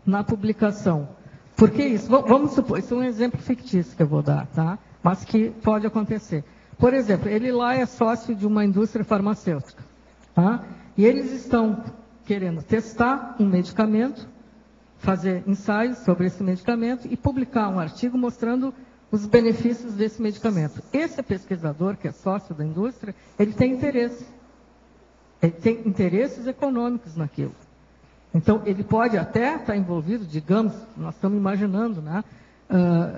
na publicação. Por que isso? Vamos supor, isso é um exemplo fictício que eu vou dar, tá? Mas que pode acontecer. Por exemplo, ele lá é sócio de uma indústria farmacêutica, tá? E eles estão querendo testar um medicamento, fazer ensaios sobre esse medicamento e publicar um artigo mostrando os benefícios desse medicamento. Esse pesquisador, que é sócio da indústria, ele tem interesse. Ele tem interesses econômicos naquilo. Então, ele pode até estar envolvido, digamos, nós estamos imaginando, né?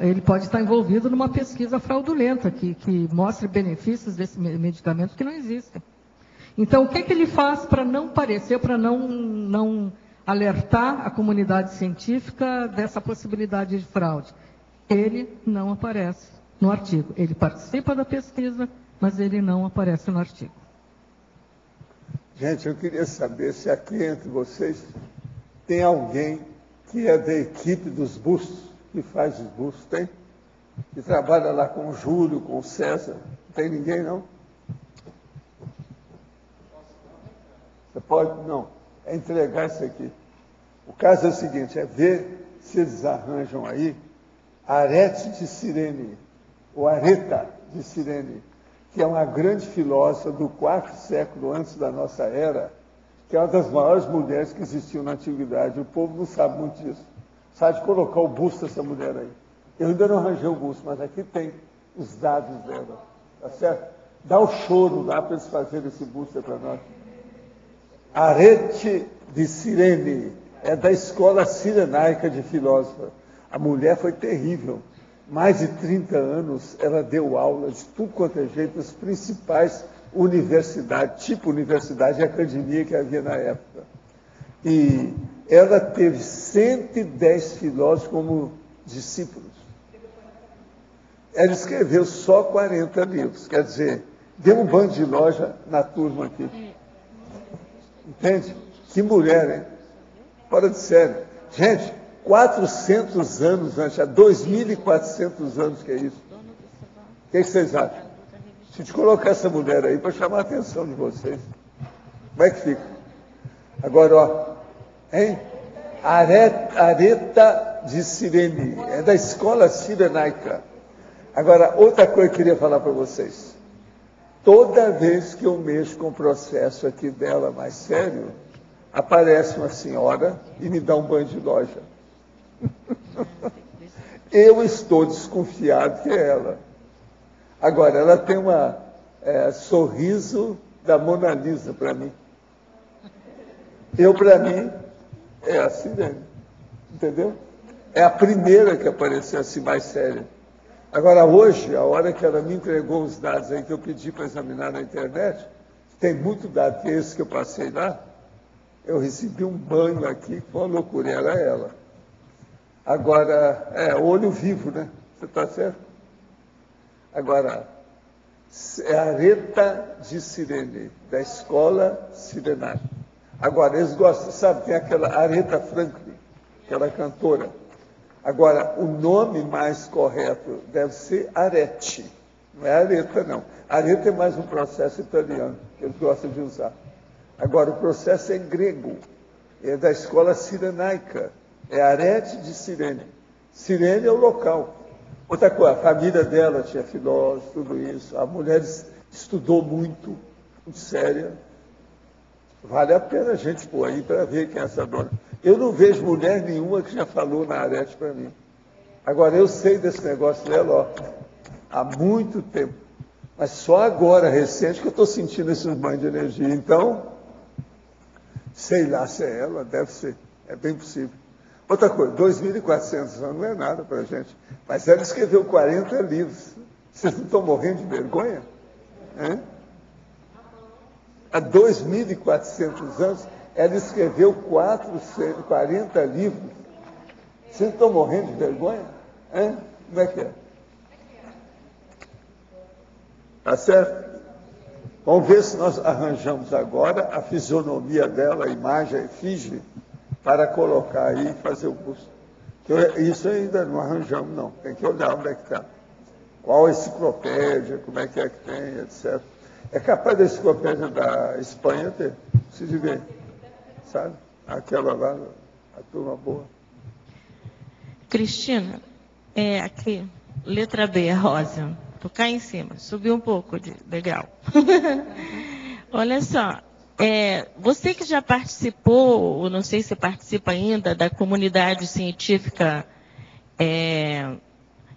Ele pode estar envolvido numa pesquisa fraudulenta, que mostre benefícios desse medicamento que não existem. Então, o que ele faz para não parecer, para não alertar a comunidade científica dessa possibilidade de fraude? Ele não aparece no artigo. Ele participa da pesquisa, mas ele não aparece no artigo. Gente, eu queria saber se aqui entre vocês tem alguém que é da equipe dos bustos, que faz os bustos, tem? Que trabalha lá com o Júlio, com o César. Não tem ninguém, não? Você pode? Não. É entregar isso aqui. O caso é o seguinte, é ver se eles arranjam aí Arete de Cirene, ou Areta de Cirene, que é uma grande filósofa do 4º século antes da nossa era, que é uma das maiores mulheres que existiam na antiguidade. O povo não sabe muito disso. Sabe de colocar o busto dessa mulher aí. Eu ainda não arranjei o busto, mas aqui tem os dados dela. Tá certo? Dá o choro lá para eles fazerem esse busto para nós. Arete de Cirene, é da escola cirenaica de filósofa. A mulher foi terrível. Mais de 30 anos, ela deu aula de tudo quanto é jeito, as principais universidades, tipo universidade e academia que havia na época. E ela teve 110 filósofos como discípulos. Ela escreveu só 40 livros, quer dizer, deu um bando de loja na turma aqui. Entende? Que mulher, hein? Fora de sério. Gente, 400 anos antes, há 2.400 anos que é isso. O que vocês acham? Se te colocar essa mulher aí para chamar a atenção de vocês, como é que fica? Agora, ó, hein? Areta de Cirene, é da escola sirenaica. Agora, outra coisa que eu queria falar para vocês. Toda vez que eu mexo com o processo aqui dela mais sério, aparece uma senhora e me dá um banho de loja. Eu estou desconfiado que é ela. Agora, ela tem uma sorriso da Mona Lisa para mim. Para mim, é a Cirene. Entendeu? É a primeira que apareceu assim mais séria. Agora, hoje, a hora que ela me entregou os dados aí que eu pedi para examinar na internet, tem muito dado, que é esse que eu passei lá, eu recebi um banho aqui, foi uma loucura, era ela. Agora, olho vivo, né? Você está certo? Agora, é Areta de Cirene, da escola sirenária. Agora, eles gostam, sabe, tem aquela Aretha Franklin, aquela cantora. Agora, o nome mais correto deve ser Arete, não é Areta, não. Areta é mais um processo italiano, que eles gostam de usar. Agora, o processo é grego, é da escola sirenaica, é Arete de Cirene. Cirene é o local. Outra coisa, a família dela tinha filósofo, tudo isso. A mulher estudou muito, muito séria. Vale a pena a gente pôr aí para ver quem é essa dona. Eu não vejo mulher nenhuma que já falou na Arete para mim. Agora, eu sei desse negócio dela, há muito tempo. Mas só agora, recente, que eu estou sentindo esses banhos de energia. Então, sei lá se é ela, deve ser. É bem possível. Outra coisa, 2.400 anos não é nada para a gente. Mas ela escreveu 40 livros. Vocês não estão morrendo de vergonha? Hein? Há 2.400 anos, ela escreveu 40 livros. Vocês estão morrendo de vergonha? Hein? Como é que é? Tá certo? Vamos ver se nós arranjamos agora a fisionomia dela, a imagem, a efígie, para colocar aí e fazer o curso. Isso ainda não arranjamos, não. Tem que olhar onde é que está. Qual a enciclopédia, como é que tem, etc. É capaz da enciclopédia da Espanha ter, precisa ver, sabe? Aquela lá, a turma boa. Cristina, aqui, letra B, a rosa. Tô cá em cima, subiu um pouco de degrau. Olha só, você que já participou, ou não sei se participa ainda, da comunidade científica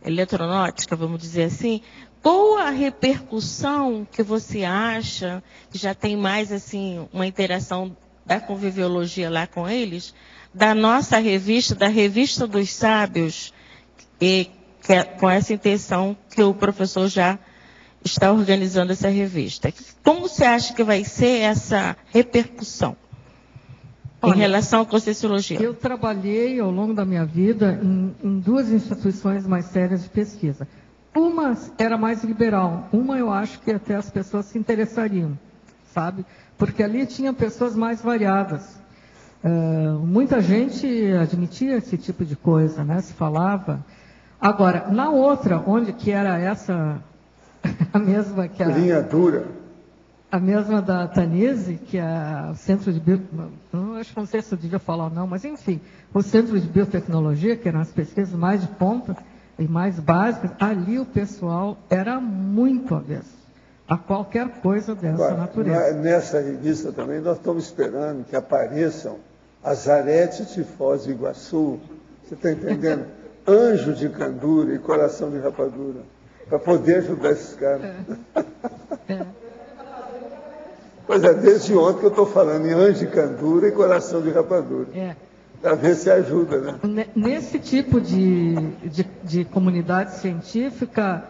eletronáutica, vamos dizer assim, qual a repercussão que você acha que já tem mais assim uma interação da conviviologia lá com eles, da nossa revista, da Revista dos Sábios, com essa intenção que o professor já está organizando essa revista? Como você acha que vai ser essa repercussão em relação à Conscienciologia? Eu trabalhei ao longo da minha vida em duas instituições mais sérias de pesquisa. Uma era mais liberal, uma eu acho que até as pessoas se interessariam, sabe? Porque ali tinha pessoas mais variadas. Muita gente admitia esse tipo de coisa, né? Se falava. Agora, na outra, onde que era essa, a mesma que a... Linha dura. A mesma da Tanise, que é o Centro de Acho que não sei se eu devia falar ou não, mas enfim, o Centro de Biotecnologia, que eram as pesquisas mais de ponta e mais básicas, ali o pessoal era muito avesso a qualquer coisa dessa natureza. Nessa revista também nós estamos esperando que apareçam as aretes de Foz do Iguaçu, você está entendendo? Anjo de candura e coração de rapadura, para poder ajudar esses caras. Pois é, desde ontem que eu estou falando em anjo de candura e coração de rapadura. Para ver se ajuda, né? Nesse tipo de comunidade científica,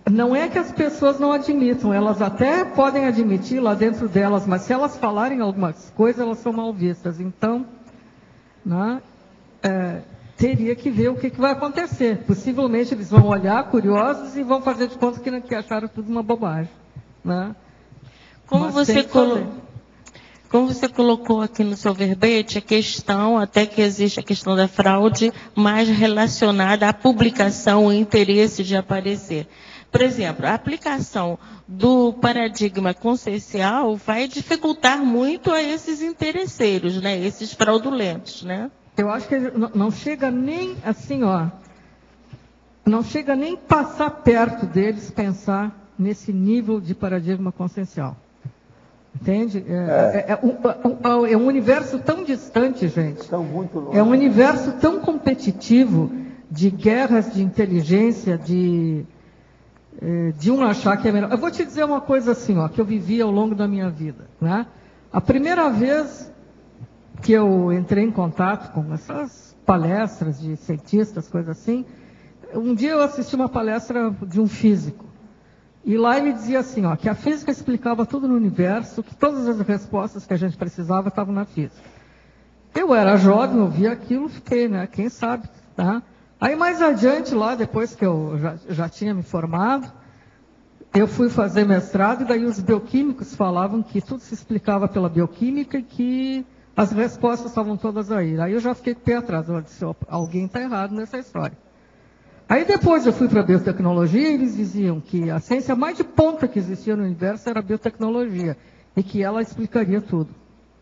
não é que as pessoas não admitam, elas até podem admitir lá dentro delas, mas se elas falarem algumas coisas, elas são mal vistas. Então, né, teria que ver o que vai acontecer. Possivelmente eles vão olhar curiosos e vão fazer de conta que acharam tudo uma bobagem. Né? Como você colocou aqui no seu verbete, a questão, até que existe a questão da fraude, mais relacionada à publicação, o interesse de aparecer. Por exemplo, a aplicação do paradigma consciencial vai dificultar muito a esses interesseiros, né? Esses fraudulentos, né? Eu acho que não chega nem assim, ó, não chega nem passar perto deles pensar nesse nível de paradigma consciencial. Entende? É um universo tão distante, gente. Estão muito longe. É um universo tão competitivo de guerras de inteligência, de um achar que é melhor. Eu vou te dizer uma coisa assim, ó, que eu vivi ao longo da minha vida, né? A primeira vez que eu entrei em contato com essas palestras de cientistas, coisas assim, um dia eu assisti uma palestra de um físico. E lá ele dizia assim, ó, que a física explicava tudo no universo, que todas as respostas que a gente precisava estavam na física. Eu era jovem, eu vi aquilo, fiquei, né? Quem sabe, tá? Aí mais adiante, lá, depois que eu já tinha me formado, eu fui fazer mestrado, e daí os bioquímicos falavam que tudo se explicava pela bioquímica e que as respostas estavam todas aí. Aí eu já fiquei com o pé atrás, eu disse, alguém está errado nessa história. Aí depois eu fui para a biotecnologia e eles diziam que a ciência mais de ponta que existia no universo era a biotecnologia e que ela explicaria tudo.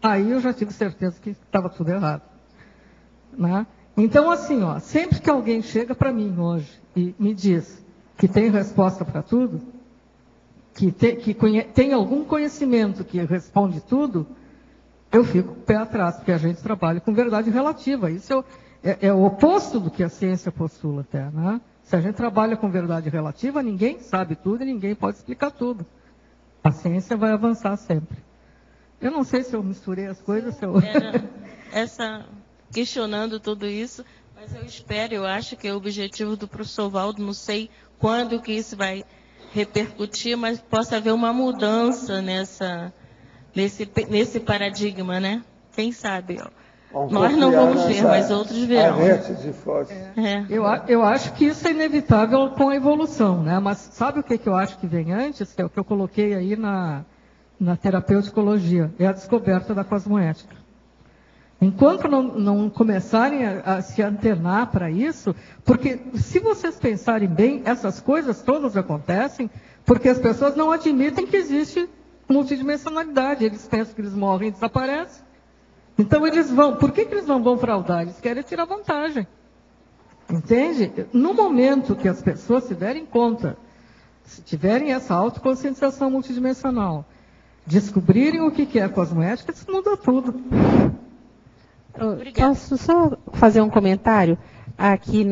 Aí eu já tive certeza que estava tudo errado, né? Então, assim, ó, sempre que alguém chega para mim hoje e me diz que tem resposta para tudo, que tem algum conhecimento que responde tudo, eu fico com o pé atrás, porque a gente trabalha com verdade relativa. Isso é o oposto do que a ciência postula até, né? Se a gente trabalha com verdade relativa, ninguém sabe tudo e ninguém pode explicar tudo. A ciência vai avançar sempre. Eu não sei se eu misturei as coisas. Questionando tudo isso, mas eu espero, eu acho que é o objetivo do professor Valdo, não sei quando que isso vai repercutir, mas possa haver uma mudança nesse paradigma, né? Quem sabe? Nós não vamos ver, mas outros verão. Eu acho que isso é inevitável com a evolução, né? Mas sabe o que eu acho que vem antes? Que é o que eu coloquei aí na terapeuticologia, é a descoberta da cosmoética. Enquanto não começarem a se antenar para isso, porque se vocês pensarem bem, essas coisas todas acontecem porque as pessoas não admitem que existe multidimensionalidade. Eles pensam que eles morrem e desaparecem. Então eles vão. Por que eles não vão fraudar? Eles querem tirar vantagem. Entende? No momento que as pessoas se derem conta, se tiverem essa autoconscientização multidimensional, descobrirem o que é a cosmoética, isso muda tudo. Posso só fazer um comentário aqui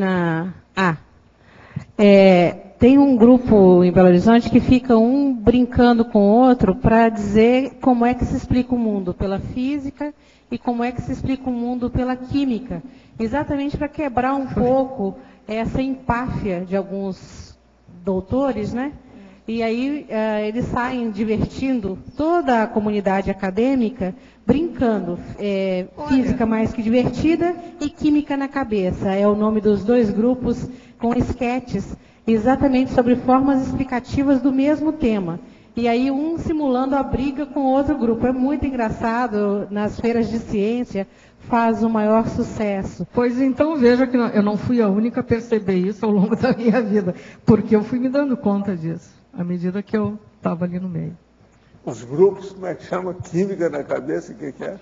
tem um grupo em Belo Horizonte que fica um brincando com o outro para dizer como é que se explica o mundo pela física e como é que se explica o mundo pela química. Exatamente para quebrar um pouco essa empáfia de alguns doutores, né? E aí eles saem divertindo toda a comunidade acadêmica, brincando. Física mais que divertida e química na cabeça. É o nome dos dois grupos com esquetes, exatamente sobre formas explicativas do mesmo tema. E aí um simulando a briga com outro grupo. É muito engraçado, nas feiras de ciência faz o maior sucesso. Pois então veja que eu não fui a única a perceber isso ao longo da minha vida, porque eu fui me dando conta disso, à medida que eu estava ali no meio. Os grupos, como é que chama? Química na cabeça, o que é?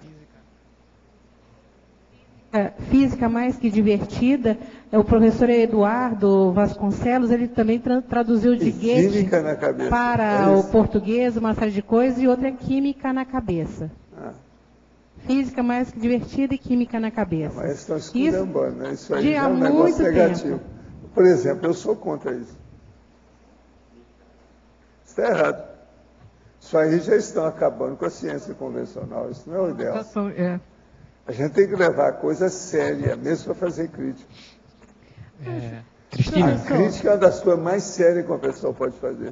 Física mais que divertida, o professor Eduardo Vasconcelos, ele também traduziu de Goethe para o português, uma série de coisas, e outra é química na cabeça. Física mais que divertida e química na cabeça. Mas estão esculhambando, né? Isso aí é um negócio negativo. Por exemplo, eu sou contra isso. Isso está errado. Isso aí já estão acabando com a ciência convencional. Isso não é o ideal. A gente tem que levar a coisa séria, mesmo para fazer crítica. Cristina. A crítica é uma das coisas mais sérias que uma pessoa pode fazer.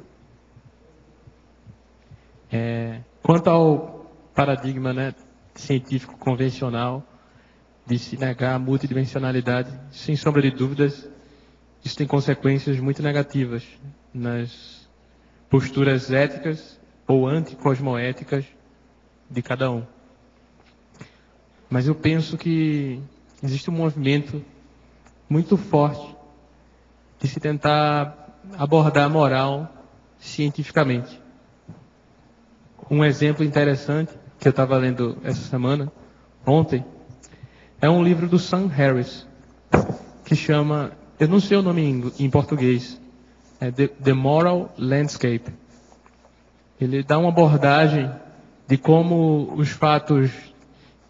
Quanto ao paradigma, né, científico convencional de se negar a multidimensionalidade, sem sombra de dúvidas, isso tem consequências muito negativas nas posturas éticas ou anticosmoéticas de cada um. Mas eu penso que existe um movimento muito forte de se tentar abordar a moral cientificamente. Um exemplo interessante que eu estava lendo essa semana, ontem, é um livro do Sam Harris, que chama, eu não sei o nome em português, é The Moral Landscape. Ele dá uma abordagem de como os fatos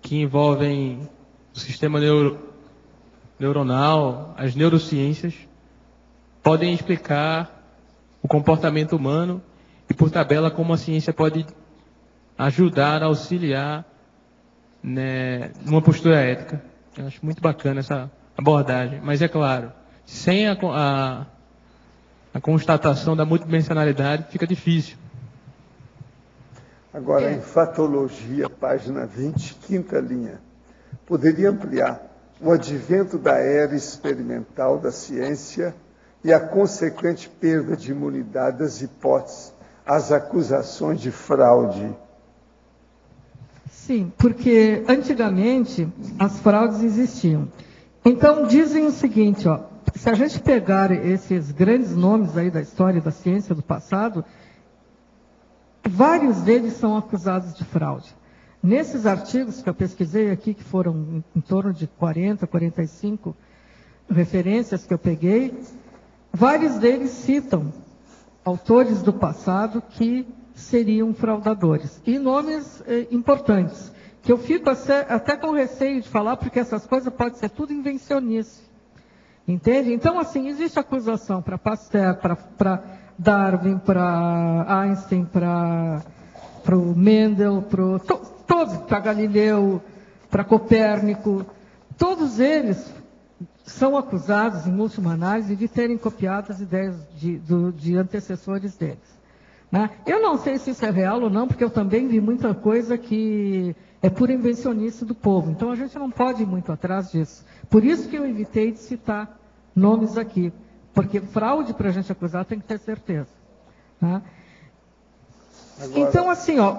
que envolvem o sistema neuronal, as neurociências, podem explicar o comportamento humano e, por tabela, como a ciência pode ajudar, auxiliar, né, numa postura ética. Eu acho muito bacana essa abordagem. Mas, é claro, sem a constatação da multidimensionalidade, fica difícil. Agora, em fatologia, página 20, quinta linha. Poderia ampliar o advento da era experimental da ciência e a consequente perda de imunidade das hipóteses às acusações de fraude. Sim, porque antigamente as fraudes existiam. Então dizem o seguinte, ó, se a gente pegar esses grandes nomes aí da história da ciência do passado, vários deles são acusados de fraude. Nesses artigos que eu pesquisei aqui, que foram em torno de 40, 45 referências que eu peguei, vários deles citam autores do passado que seriam fraudadores. E nomes importantes, que eu fico até com receio de falar, porque essas coisas podem ser tudo invencionice. Entende? Então, assim, existe acusação para Pasteur, para Darwin, para Einstein, para o Mendel, todos, para Galileu, para Copérnico, todos eles são acusados, em última análise, de terem copiado as ideias de antecessores deles. Né? Eu não sei se isso é real ou não, porque eu também vi muita coisa que é pura invencionice do povo. Então a gente não pode ir muito atrás disso. Por isso que eu evitei de citar nomes aqui. Porque fraude para a gente acusar tem que ter certeza. Né? Agora... Então, assim, ó,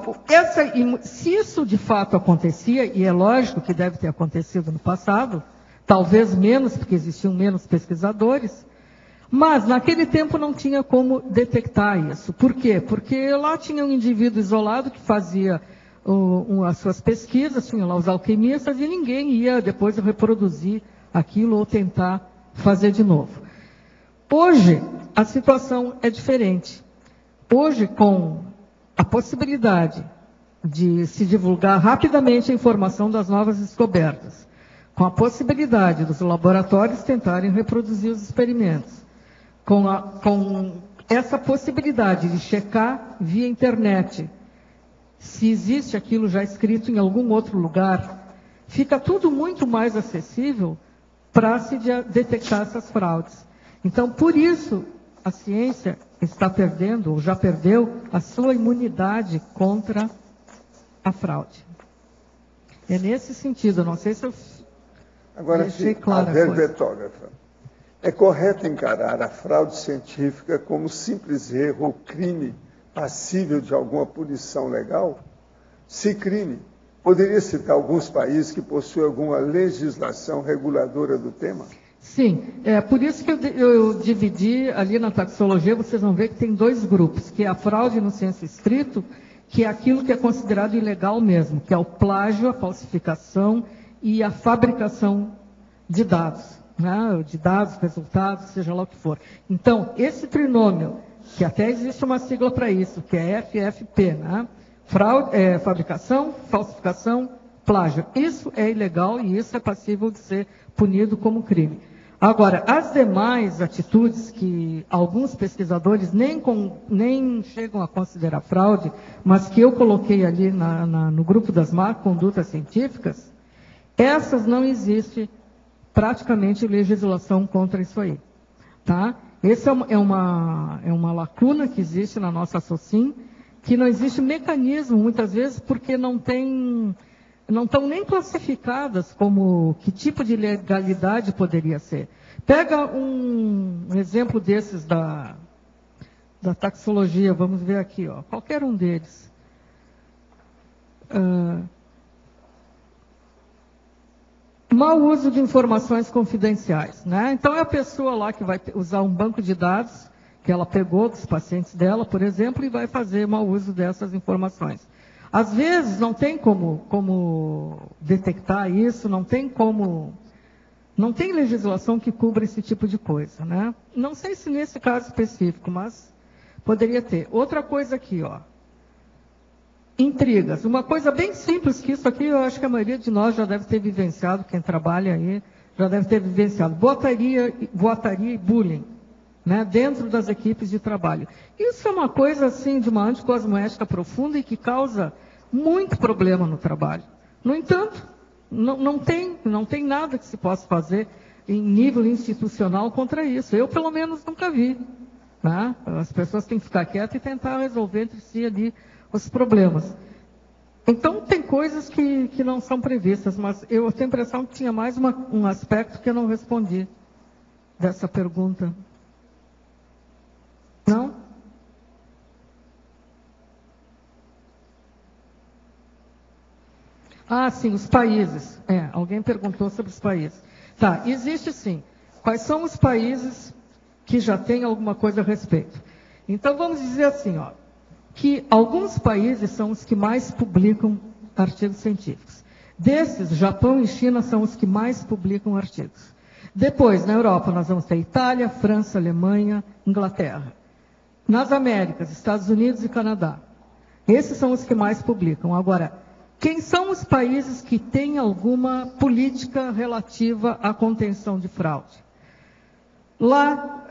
se isso de fato acontecia, e é lógico que deve ter acontecido no passado, talvez menos, porque existiam menos pesquisadores, mas naquele tempo não tinha como detectar isso. Por quê? Porque lá tinha um indivíduo isolado que fazia as suas pesquisas, tinha lá os alquimistas, e ninguém ia depois reproduzir aquilo ou tentar fazer de novo. Hoje, a situação é diferente. Hoje, com a possibilidade de se divulgar rapidamente a informação das novas descobertas, com a possibilidade dos laboratórios tentarem reproduzir os experimentos, com essa possibilidade de checar via internet se existe aquilo já escrito em algum outro lugar, fica tudo muito mais acessível para se detectar essas fraudes. Então, por isso, a ciência está perdendo, ou já perdeu, a sua imunidade contra a fraude. É nesse sentido, não sei se eu deixei claro a verbetógrafa. É correto encarar a fraude científica como simples erro ou crime passível de alguma punição legal? Se crime, poderia citar alguns países que possuem alguma legislação reguladora do tema? Sim, é por isso que eu dividi ali na taxologia, vocês vão ver que tem dois grupos, que é a fraude no senso estrito, que é aquilo que é considerado ilegal mesmo, que é o plágio, a falsificação e a fabricação de dados, né? De dados, resultados, seja lá o que for. Então, esse trinômio, que até existe uma sigla para isso, que é FFP, né? Fabricação, falsificação, plágio. Isso é ilegal e isso é passível de ser punido como crime. Agora, as demais atitudes que alguns pesquisadores nem chegam a considerar fraude, mas que eu coloquei ali no grupo das má condutas científicas, essas não existe praticamente legislação contra isso aí. Tá? Essa é uma lacuna que existe na nossa SOCIM, que não existe mecanismo, muitas vezes, porque não estão nem classificadas como que tipo de legalidade poderia ser. Pega um exemplo desses da taxologia, vamos ver aqui, ó, qualquer um deles. Mau uso de informações confidenciais, né? Então é a pessoa lá que vai usar um banco de dados que ela pegou dos pacientes dela, por exemplo, e vai fazer mau uso dessas informações. Às vezes não tem como detectar isso, não tem legislação que cubra esse tipo de coisa, né? Não sei se nesse caso específico, mas poderia ter. Outra coisa aqui, ó. Intrigas. Uma coisa bem simples, que isso aqui eu acho que a maioria de nós já deve ter vivenciado, quem trabalha aí já deve ter vivenciado. Boataria e bullying, né, dentro das equipes de trabalho. Isso é uma coisa assim de uma anticosmoética profunda e que causa muito problema no trabalho. No entanto, não tem nada que se possa fazer em nível institucional contra isso. Eu, pelo menos, nunca vi. Né? As pessoas têm que ficar quietas e tentar resolver entre si ali os problemas. Então, tem coisas que não são previstas, mas eu tenho a impressão que tinha mais um aspecto que eu não respondi dessa pergunta. Não? Ah, sim, os países. Alguém perguntou sobre os países. Tá, existe sim. Quais são os países que já têm alguma coisa a respeito? Então, vamos dizer assim, ó, que alguns países são os que mais publicam artigos científicos. Desses, Japão e China são os que mais publicam artigos. Depois, na Europa, nós vamos ter Itália, França, Alemanha, Inglaterra. Nas Américas, Estados Unidos e Canadá. Esses são os que mais publicam. Agora, quem são os países que têm alguma política relativa à contenção de fraude? Lá,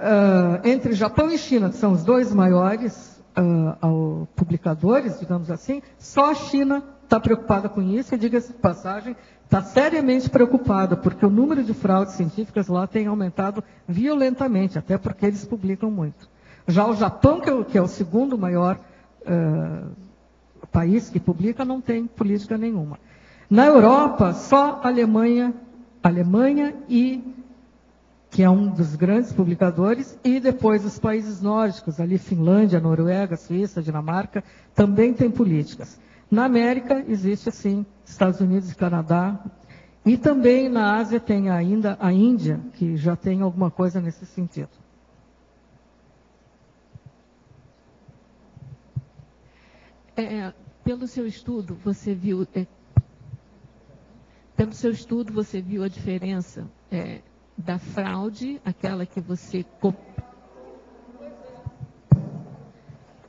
entre Japão e China, que são os dois maiores publicadores, digamos assim, só a China está preocupada com isso, e diga-se de passagem, está seriamente preocupada, porque o número de fraudes científicas lá tem aumentado violentamente, até porque eles publicam muito. Já o Japão, que é o segundo maior país que publica, não tem política nenhuma. Na Europa, só a Alemanha que é um dos grandes publicadores, e depois os países nórdicos, ali Finlândia, Noruega, Suíça, Dinamarca, também tem políticas. Na América existe sim, Estados Unidos e Canadá, e também na Ásia tem ainda a Índia, que já tem alguma coisa nesse sentido. Pelo seu estudo, você viu a diferença da fraude, aquela que você...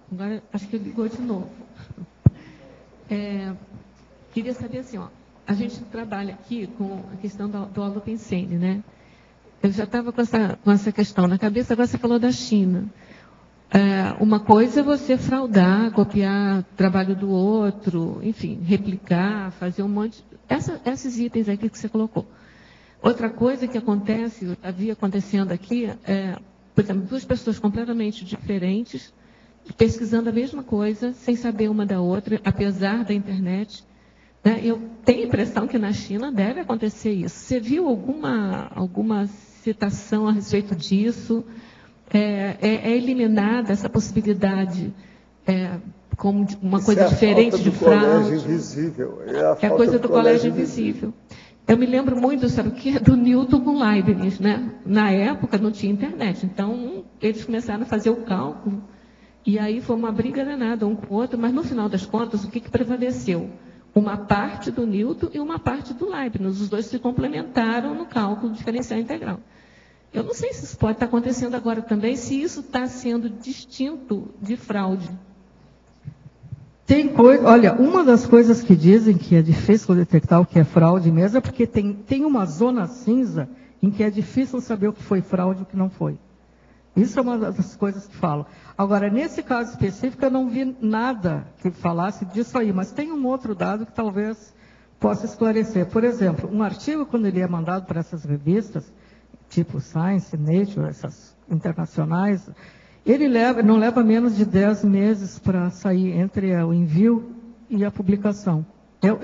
Agora, acho que ligou de novo. Queria saber assim, ó, a gente trabalha aqui com a questão do holopensene, né? Eu já estava com essa questão na cabeça, agora você falou da China. Uma coisa é você fraudar, copiar o trabalho do outro, enfim, replicar, fazer um monte... Esses itens aqui que você colocou. Outra coisa que havia acontecendo aqui, por exemplo, duas pessoas completamente diferentes, pesquisando a mesma coisa, sem saber uma da outra, apesar da internet. Né? Eu tenho a impressão que na China deve acontecer isso. Você viu alguma citação a respeito disso? É eliminada essa possibilidade como uma coisa diferente de fraude? Colégio invisível. É a coisa do colégio invisível. Eu me lembro muito, sabe o que? Do Newton com Leibniz, né? Na época não tinha internet, então eles começaram a fazer o cálculo, e aí foi uma briga danada um com o outro, mas no final das contas, o que prevaleceu? Uma parte do Newton e uma parte do Leibniz. Os dois se complementaram no cálculo diferencial integral. Eu não sei se isso pode estar acontecendo agora também, se isso está sendo distinto de fraude. Olha, uma das coisas que dizem que é difícil detectar o que é fraude mesmo é porque tem uma zona cinza em que é difícil saber o que foi fraude e o que não foi. Isso é uma das coisas que falam. Agora, nesse caso específico, eu não vi nada que falasse disso aí, mas tem um outro dado que talvez possa esclarecer. Por exemplo, um artigo, quando ele é mandado para essas revistas, tipo Science, Nature, essas internacionais, ele não leva menos de 10 meses para sair entre o envio e a publicação.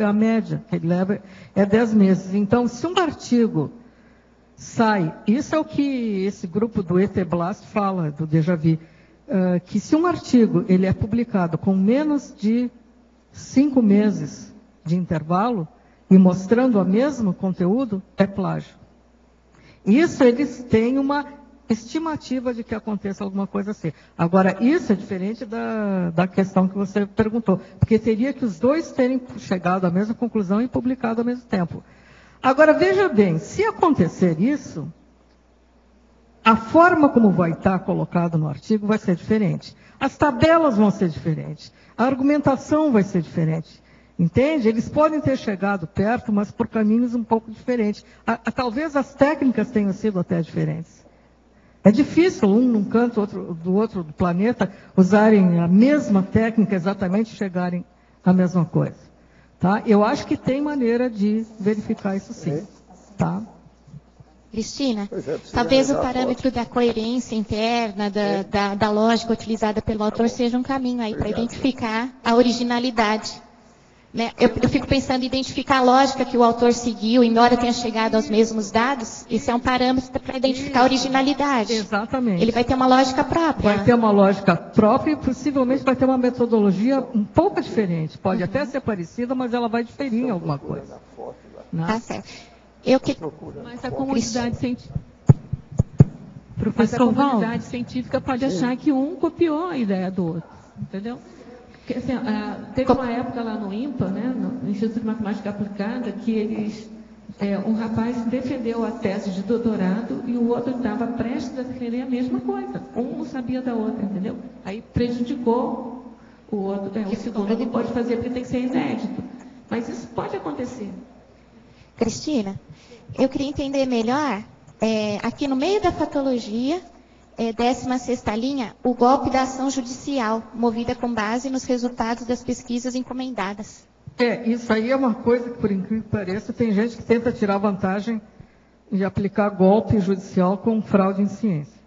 A média que ele leva é 10 meses. Então, se um artigo sai, isso é o que esse grupo do ET Blast fala, do Déjà Vu, que se um artigo ele é publicado com menos de 5 meses de intervalo e mostrando o mesmo conteúdo, é plágio. Isso eles têm uma estimativa de que aconteça alguma coisa assim. Agora, isso é diferente da questão que você perguntou, porque teria que os dois terem chegado à mesma conclusão e publicado ao mesmo tempo. Agora, veja bem, se acontecer isso, a forma como vai estar colocado no artigo vai ser diferente. As tabelas vão ser diferentes. A argumentação vai ser diferente. Entende? Eles podem ter chegado perto, mas por caminhos um pouco diferentes. Talvez as técnicas tenham sido até diferentes. É difícil um num canto, outro do planeta, usarem a mesma técnica exatamente e chegarem à mesma coisa. Tá? Eu acho que tem maneira de verificar isso sim. Tá? Cristina, talvez o parâmetro da coerência interna, da lógica utilizada pelo autor seja um caminho aí para identificar a originalidade. Né? Eu fico pensando em identificar a lógica que o autor seguiu, embora tenha chegado aos mesmos dados, isso é um parâmetro para identificar a originalidade. Exatamente. Ele vai ter uma lógica própria. Vai ter uma lógica própria e possivelmente vai ter uma metodologia um pouco diferente. Pode até ser parecida, mas ela vai diferir em alguma coisa. Né? Tá certo. Mas a comunidade científica... Professor científica pode achar que um copiou a ideia do outro. Entendeu? Porque, assim, teve uma época lá no INPA, né, no Instituto de Matemática Aplicada, que eles, um rapaz defendeu a tese de doutorado e o outro estava prestes a defender a mesma coisa. Um não sabia da outra, entendeu? Aí prejudicou o outro. O segundo não pode fazer porque tem que ser inédito. Mas isso pode acontecer. Cristina, eu queria entender melhor, aqui no meio da fatologia, 16ª linha, o golpe da ação judicial, movida com base nos resultados das pesquisas encomendadas. Isso aí é uma coisa que, por incrível que pareça, tem gente que tenta tirar vantagem de aplicar golpe judicial com fraude em ciência.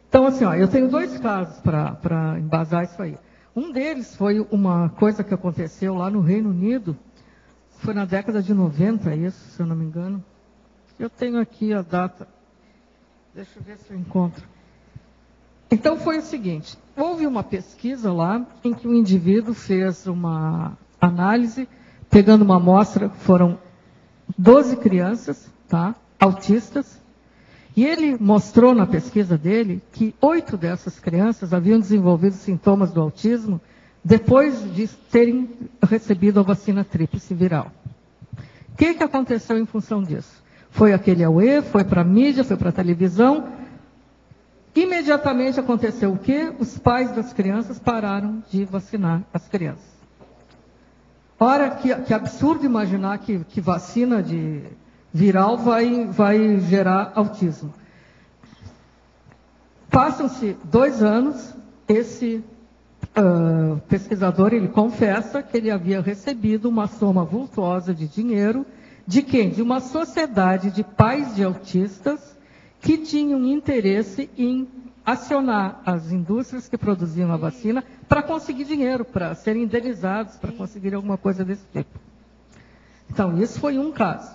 Então, assim, eu tenho 2 casos para embasar isso aí. Um deles foi uma coisa que aconteceu lá no Reino Unido, foi na década de 90, isso, se eu não me engano. Eu tenho aqui a data. Deixa eu ver se eu encontro. Então, foi o seguinte. Houve uma pesquisa lá em que o indivíduo fez uma análise, pegando uma amostra, foram 12 crianças, tá, autistas, e ele mostrou na pesquisa dele que 8 dessas crianças haviam desenvolvido sintomas do autismo depois de terem recebido a vacina tríplice viral. O que aconteceu em função disso? Foi aquele auê, foi para a mídia, foi para a televisão. Imediatamente aconteceu o quê? Os pais das crianças pararam de vacinar as crianças. Ora, que absurdo imaginar que vacina de viral vai gerar autismo. Passam-se 2 anos, esse pesquisador, ele confessa que ele havia recebido uma soma vultuosa de dinheiro de quem? De uma sociedade de pais de autistas que tinham interesse em acionar as indústrias que produziam a vacina para conseguir dinheiro, para serem indenizados, para conseguir alguma coisa desse tipo. Então, isso foi um caso.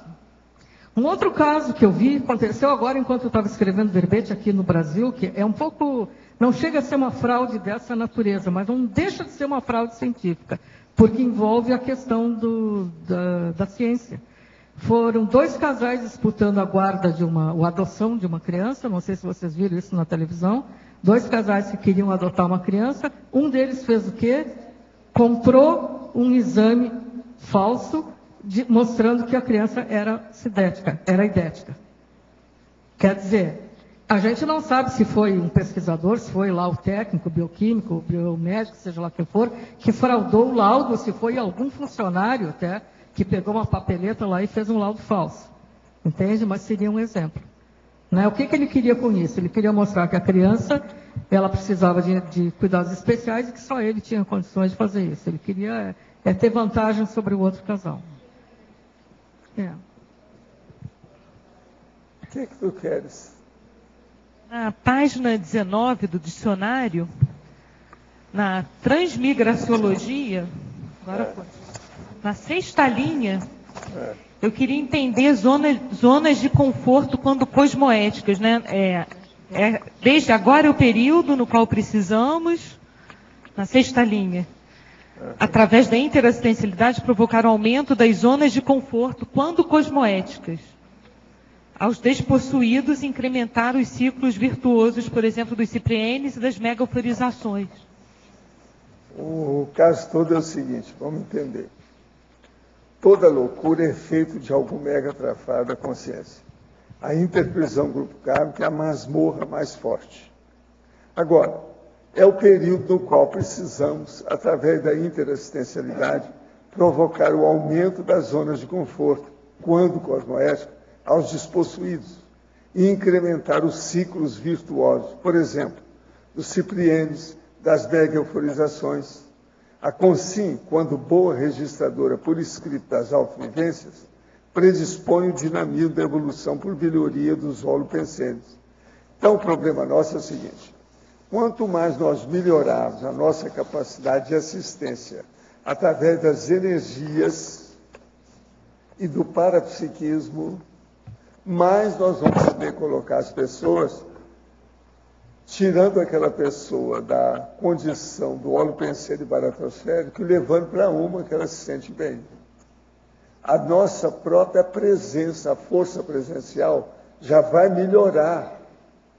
Um outro caso que eu vi, aconteceu agora enquanto eu estava escrevendo verbete aqui no Brasil, que é um pouco, não chega a ser uma fraude dessa natureza, mas não deixa de ser uma fraude científica, porque envolve a questão da ciência. Foram 2 casais disputando a guarda a adoção de uma criança, não sei se vocês viram isso na televisão, 2 casais que queriam adotar uma criança, um deles fez o quê? Comprou um exame falso, mostrando que a criança era idética. Quer dizer, a gente não sabe se foi um pesquisador, se foi lá o técnico, o bioquímico, o biomédico, seja lá quem for, que fraudou o laudo, se foi algum funcionário até, que pegou uma papeleta lá e fez um laudo falso. Entende? Mas seria um exemplo. Né? O que ele queria com isso? Ele queria mostrar que a criança, ela precisava de cuidados especiais e que só ele tinha condições de fazer isso. Ele queria ter vantagem sobre o outro casal. O que tu queres? Na página 19 do dicionário, na transmigraciologia, agora foi. Na 6ª linha, eu queria entender zonas de conforto quando cosmoéticas, né? Desde agora é o período no qual precisamos, na 6ª linha, através da interassistencialidade, provocar o aumento das zonas de conforto quando cosmoéticas. aos despossuídos incrementar os ciclos virtuosos, por exemplo, dos ciprienes e das mega-euforizações. O caso todo é o seguinte, vamos entender. Toda loucura é efeito de algum mega trafado da consciência. A interprisão grupo kármico é a masmorra mais forte. Agora, é o período no qual precisamos, através da interassistencialidade, provocar o aumento das zonas de conforto, quando cosmoético, aos despossuídos, e incrementar os ciclos virtuosos, por exemplo, dos ciprienes, das mega-euforizações. A Consim, quando boa registradora por escrito das autovivências, predispõe o dinamismo da evolução por melhoria dos holopensênios. Então, o problema nosso é o seguinte: quanto mais nós melhorarmos a nossa capacidade de assistência através das energias e do parapsiquismo, mais nós vamos poder colocar as pessoas, tirando aquela pessoa da condição do holopensênio baratosférico e levando para uma que ela se sente bem. A nossa própria presença, a força presencial, já vai melhorar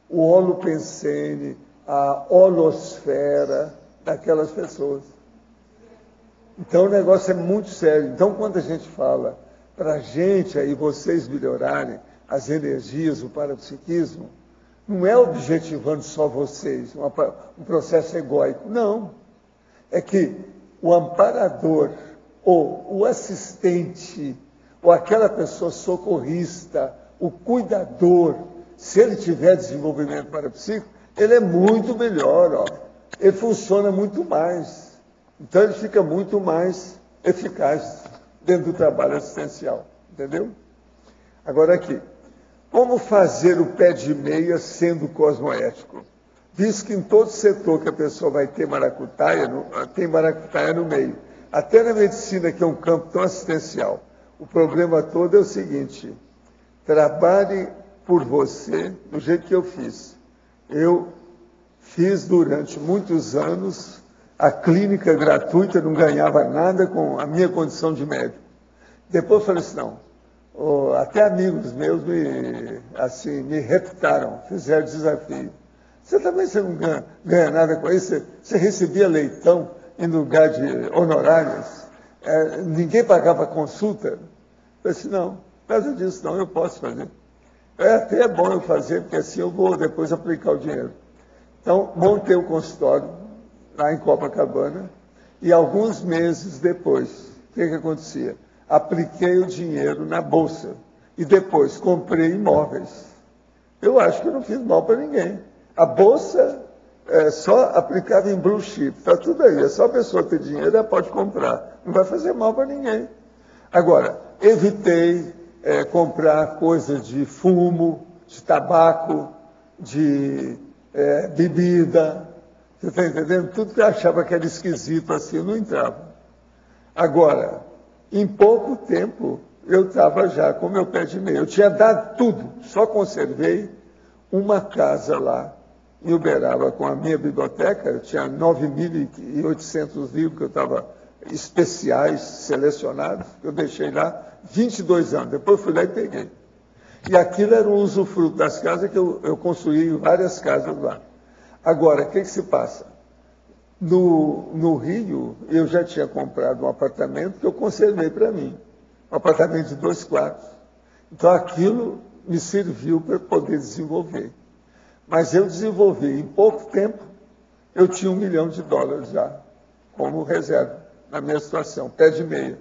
o holopensênio, a holosfera daquelas pessoas. Então o negócio é muito sério. Então quando a gente fala para a gente aí, vocês melhorarem as energias, o parapsiquismo, não é objetivando só vocês, um processo egóico, não. É que o amparador, ou o assistente, ou aquela pessoa socorrista, o cuidador, se ele tiver desenvolvimento parapsíquico, ele é muito melhor, ó. Ele funciona muito mais. Então ele fica muito mais eficaz dentro do trabalho assistencial, entendeu? Agora aqui, como fazer o pé de meia sendo cosmoético? Visto que em todo setor que a pessoa vai ter maracutaia, tem maracutaia no meio. Até na medicina, que é um campo tão assistencial. O problema todo é o seguinte: trabalhe por você do jeito que eu fiz. Eu fiz durante muitos anos a clínica gratuita, não ganhava nada com a minha condição de médico. Depois eu falei assim, não, até amigos meus me reputaram, fizeram desafio. Você também não ganha nada com isso? Você recebia leitão em lugar de honorários? Ninguém pagava consulta? Eu falei assim, não, por causa disso não, eu posso fazer. Até é bom eu fazer, porque assim eu vou depois aplicar o dinheiro. Então, montei o consultório lá em Copacabana, e alguns meses depois, o que acontecia? Apliquei o dinheiro na bolsa, e depois comprei imóveis. Eu acho que eu não fiz mal para ninguém. A bolsa só aplicava em blue chip, está tudo aí, é só a pessoa ter dinheiro, ela pode comprar, não vai fazer mal para ninguém. Agora, evitei comprar coisas de fumo, de tabaco, de bebida, você está entendendo? Tudo que eu achava que era esquisito assim, eu não entrava. Agora, em pouco tempo, eu estava já com meu pé de meia. Eu tinha dado tudo, só conservei uma casa lá em Uberaba com a minha biblioteca. Eu tinha 9.800 livros que eu estava especiais, selecionados, que eu deixei lá 22 anos. Depois fui lá e peguei. E aquilo era um usufruto das casas que eu construí várias casas lá. Agora, o que se passa? No Rio, eu já tinha comprado um apartamento que eu conservei para mim. Um apartamento de 2 quartos. Então, aquilo me serviu para poder desenvolver. Mas eu desenvolvi, em pouco tempo, eu tinha $1 milhão já, como reserva, na minha situação, pé de meia.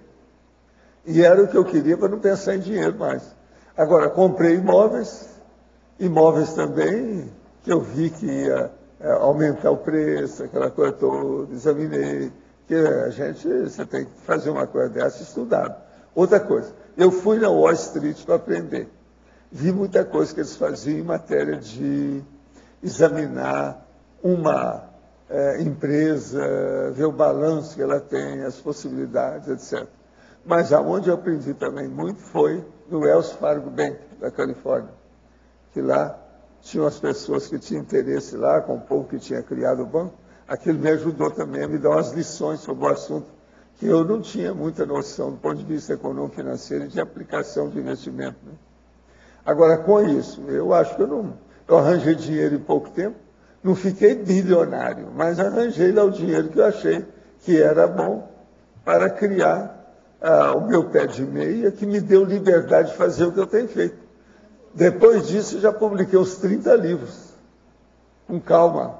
E era o que eu queria para não pensar em dinheiro mais. Agora, comprei imóveis também, que eu vi que ia aumentar o preço, aquela coisa toda, examinei, que você tem que fazer uma coisa dessa estudado. Outra coisa, eu fui na Wall Street para aprender. Vi muita coisa que eles faziam em matéria de examinar uma empresa, ver o balanço que ela tem, as possibilidades, etc. Mas aonde eu aprendi também muito foi no Wells Fargo Bank, da Califórnia, que lá tinham as pessoas que tinham interesse lá, com o povo que tinha criado o banco. Aquilo me ajudou também a me dar umas lições sobre o assunto, que eu não tinha muita noção do ponto de vista econômico financeiro e de aplicação de investimento, né? Agora, com isso, eu acho que eu arranjei dinheiro em pouco tempo, não fiquei bilionário, mas arranjei lá o dinheiro que eu achei que era bom para criar o meu pé de meia, que me deu liberdade de fazer o que eu tenho feito. Depois disso, eu já publiquei uns 30 livros, com calma,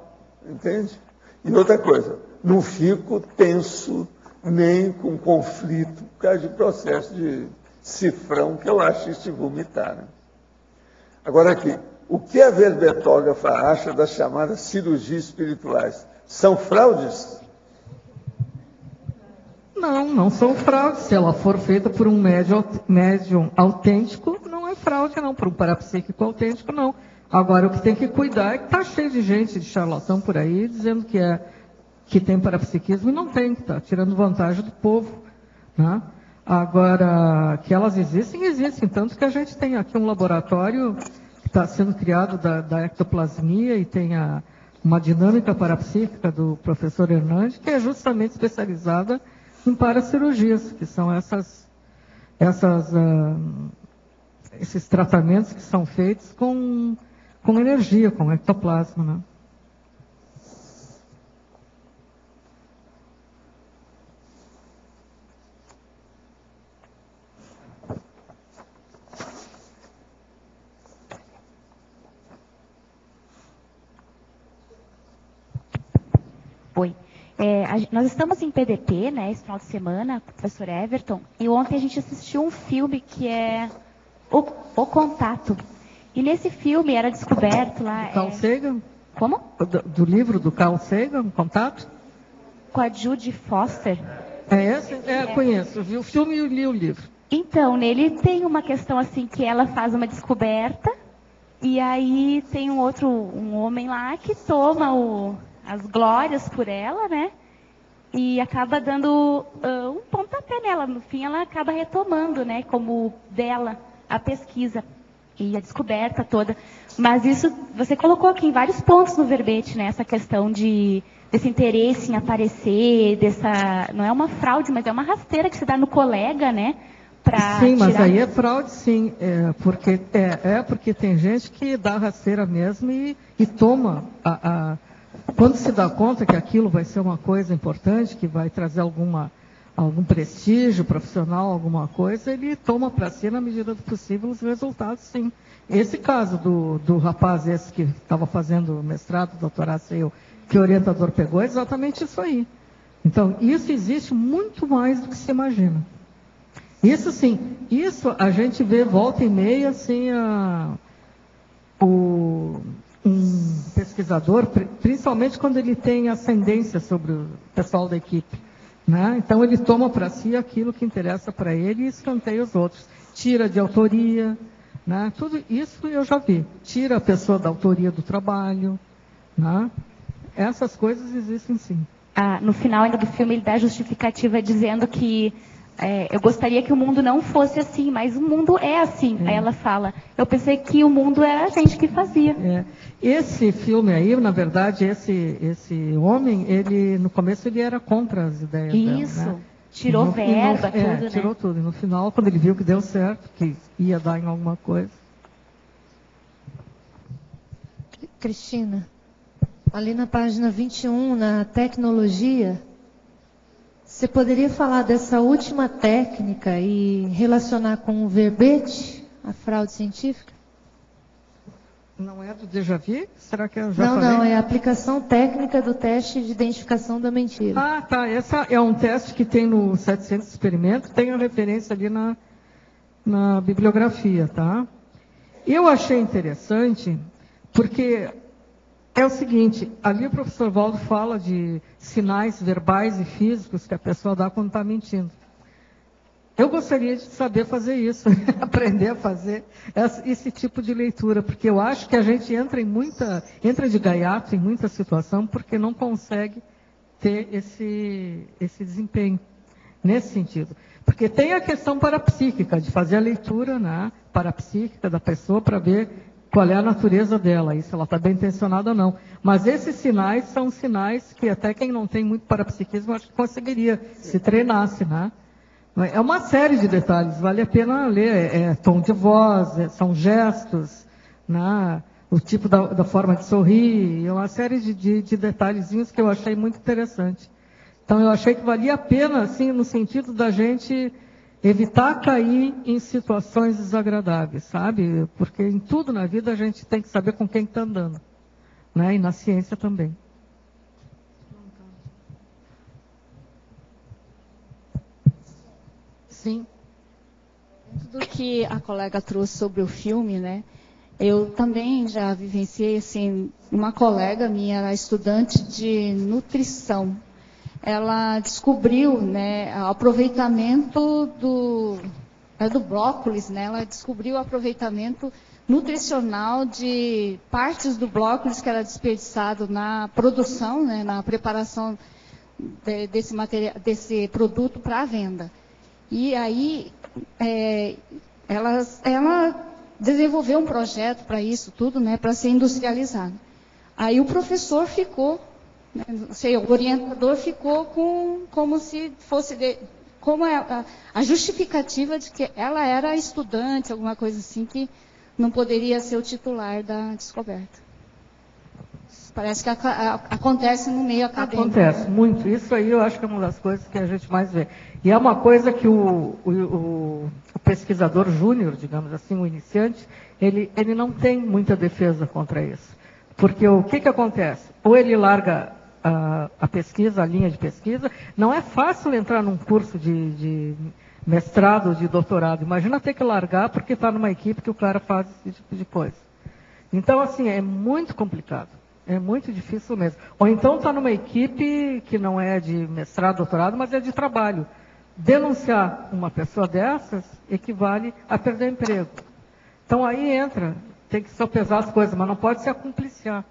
entende? E outra coisa, não fico tenso, nem com conflito, por causa de processo de cifrão, que eu acho isso de vomitar. Né? Agora aqui, o que a verbetógrafa acha das chamadas cirurgias espirituais? São fraudes? Não são fraudes. Se ela for feita por um médium autêntico, não é fraude, não. Por um parapsíquico autêntico, não. Agora, o que tem que cuidar é que está cheio de gente, de charlatão por aí, dizendo que tem parapsiquismo e não tem, que está tirando vantagem do povo. Né? Agora, que elas existem. Tanto que a gente tem aqui um laboratório que está sendo criado da ectoplasmia e tem uma dinâmica parapsíquica do professor Hernandes, que é justamente especializada em paracirurgias, que são esses tratamentos que são feitos com energia, com ectoplasma. Né? Oi. Nós estamos em PDT, né, esse final de semana, com o professor Everton, e ontem a gente assistiu um filme que é O Contato. E nesse filme era descoberto lá... Carl Sagan? Como? Do livro do Carl Sagan, O Contato? Com a Judy Foster. É esse? Conheço. Eu vi o filme e li o livro. Então, nele tem uma questão assim, que ela faz uma descoberta, e aí tem um homem lá que toma as glórias por ela, né? E acaba dando um pontapé nela. No fim, ela acaba retomando, né? Como dela, a pesquisa e a descoberta toda. Mas isso, você colocou aqui em vários pontos no verbete, né? Essa questão desse interesse em aparecer, não é uma fraude, mas é uma rasteira que se dá no colega, né? Sim, mas aí é fraude, sim. Porque tem gente que dá rasteira mesmo e toma quando se dá conta que aquilo vai ser uma coisa importante, que vai trazer algum prestígio profissional, alguma coisa, ele toma para si, na medida do possível, os resultados, sim. Esse caso do rapaz esse que estava fazendo mestrado, doutorado, que o orientador pegou, é exatamente isso aí. Então, isso existe muito mais do que se imagina. Isso sim, isso a gente vê volta e meia, assim, um pesquisador, principalmente quando ele tem ascendência sobre o pessoal da equipe. Né? Então ele toma para si aquilo que interessa para ele e escanteia os outros. Tira de autoria, né? Tudo isso eu já vi. Tira a pessoa da autoria do trabalho. Né? Essas coisas existem sim. No final ainda do filme ele dá a justificativa dizendo que eu gostaria que o mundo não fosse assim, mas o mundo é assim. Aí ela fala, eu pensei que o mundo era a gente que fazia. Esse filme aí, na verdade, esse homem, no começo ele era contra as ideias dela. Isso, né? Tirou verba, tudo, né? Tirou tudo. E no final, quando ele viu que deu certo, que ia dar em alguma coisa. Cristina, ali na página 21, na tecnologia, você poderia falar dessa última técnica e relacionar com o verbete, a fraude científica? Não é do déjà vu? Será que eu já falei? Não, é a aplicação técnica do teste de identificação da mentira. Ah, tá. Essa é um teste que tem no 700 Experimento, tem a referência ali na bibliografia, tá? Eu achei interessante, porque é o seguinte, ali o professor Valdo fala de sinais verbais e físicos que a pessoa dá quando está mentindo. Eu gostaria de saber fazer isso, aprender a fazer esse tipo de leitura, porque eu acho que a gente entra de gaiato em muita situação porque não consegue ter esse desempenho, nesse sentido. Porque tem a questão parapsíquica, de fazer a leitura, né, parapsíquica da pessoa para ver qual é a natureza dela, e se ela está bem intencionada ou não. Mas esses sinais são sinais que até quem não tem muito parapsiquismo, acho que conseguiria, se treinasse, né? É uma série de detalhes, vale a pena ler. É tom de voz, são gestos, né? O tipo da forma de sorrir, é uma série de detalhezinhos que eu achei muito interessante. Então, eu achei que valia a pena, assim, no sentido da gente evitar cair em situações desagradáveis, sabe? Porque em tudo na vida a gente tem que saber com quem está andando, né? E na ciência também. Sim. Dentro do que a colega trouxe sobre o filme, né? Eu também já vivenciei, assim, uma colega minha, era estudante de nutrição. Ela descobriu, né, o aproveitamento do brócolis, né? Ela descobriu o aproveitamento nutricional de partes do brócolis que era desperdiçado na produção, né, na preparação desse produto para a venda. E aí, ela desenvolveu um projeto para isso tudo, né, para ser industrializado. Aí o professor ficou, né, o orientador ficou como se fosse como a justificativa de que ela era estudante, alguma coisa assim, que não poderia ser o titular da descoberta. Parece que acontece no meio acadêmico. Acontece muito. Isso aí eu acho que é uma das coisas que a gente mais vê. E é uma coisa que o pesquisador júnior, digamos assim, o iniciante, ele não tem muita defesa contra isso. Porque o que acontece? Ou ele larga a pesquisa, a linha de pesquisa, não é fácil entrar num curso de mestrado, de doutorado. Imagina ter que largar porque está numa equipe que o cara faz esse tipo de coisa. Então, assim, é muito complicado. É muito difícil mesmo. Ou então está numa equipe que não é de mestrado, doutorado, mas é de trabalho. Denunciar uma pessoa dessas equivale a perder emprego. Então aí entra, tem que sopesar as coisas, mas não pode se acumpliciar.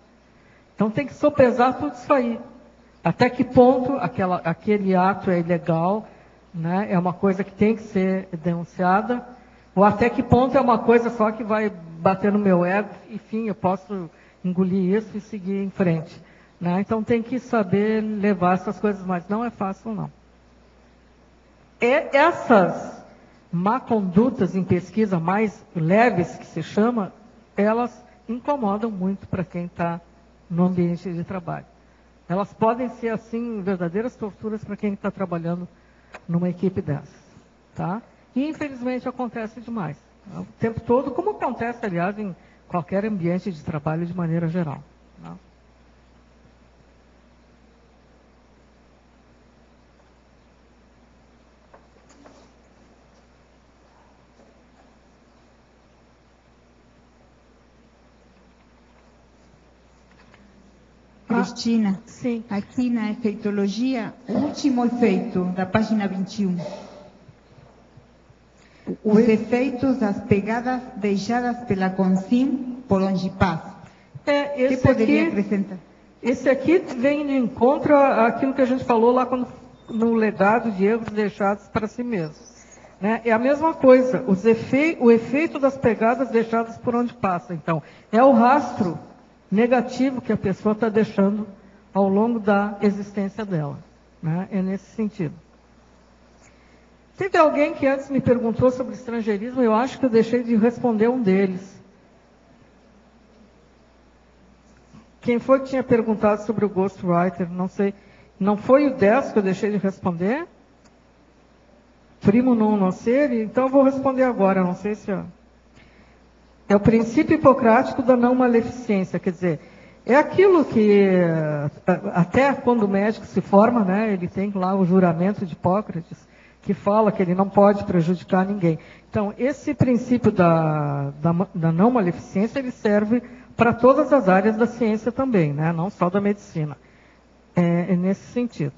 Então tem que sopesar tudo isso aí. Até que ponto aquele ato é ilegal, né? É uma coisa que tem que ser denunciada, ou até que ponto é uma coisa só que vai bater no meu ego, enfim, eu posso engolir isso e seguir em frente, né? Então tem que saber levar essas coisas, mas não é fácil não. E essas má condutas em pesquisa mais leves, que se chama, elas incomodam muito para quem está no ambiente de trabalho. Elas podem ser, assim, verdadeiras torturas para quem está trabalhando numa equipe dessas, tá? E infelizmente acontece demais, tá? O tempo todo, como acontece, aliás, em qualquer ambiente de trabalho de maneira geral. Tá? Cristina, sim. Aqui na efeitologia, o último efeito da página 21. Os efeitos das pegadas deixadas pela Consim por onde passa. O que poderia acrescentar? Esse aqui vem de encontro àquilo que a gente falou lá no legado de erros deixados para si mesmo. Né? É a mesma coisa, o efeito das pegadas deixadas por onde passa. Então, é o rastro negativo que a pessoa está deixando ao longo da existência dela. Né? É nesse sentido. Teve alguém que antes me perguntou sobre estrangeirismo, eu acho que eu deixei de responder um deles. Quem foi que tinha perguntado sobre o ghostwriter? Não sei. Não foi o 10 que eu deixei de responder? Primo non nocere? Então eu vou responder agora, não sei se... É o princípio hipocrático da não maleficência, quer dizer, é aquilo que, até quando o médico se forma, né, ele tem lá o juramento de Hipócrates, que fala que ele não pode prejudicar ninguém. Então, esse princípio da não maleficência, ele serve para todas as áreas da ciência também, né? Não só da medicina. É nesse sentido,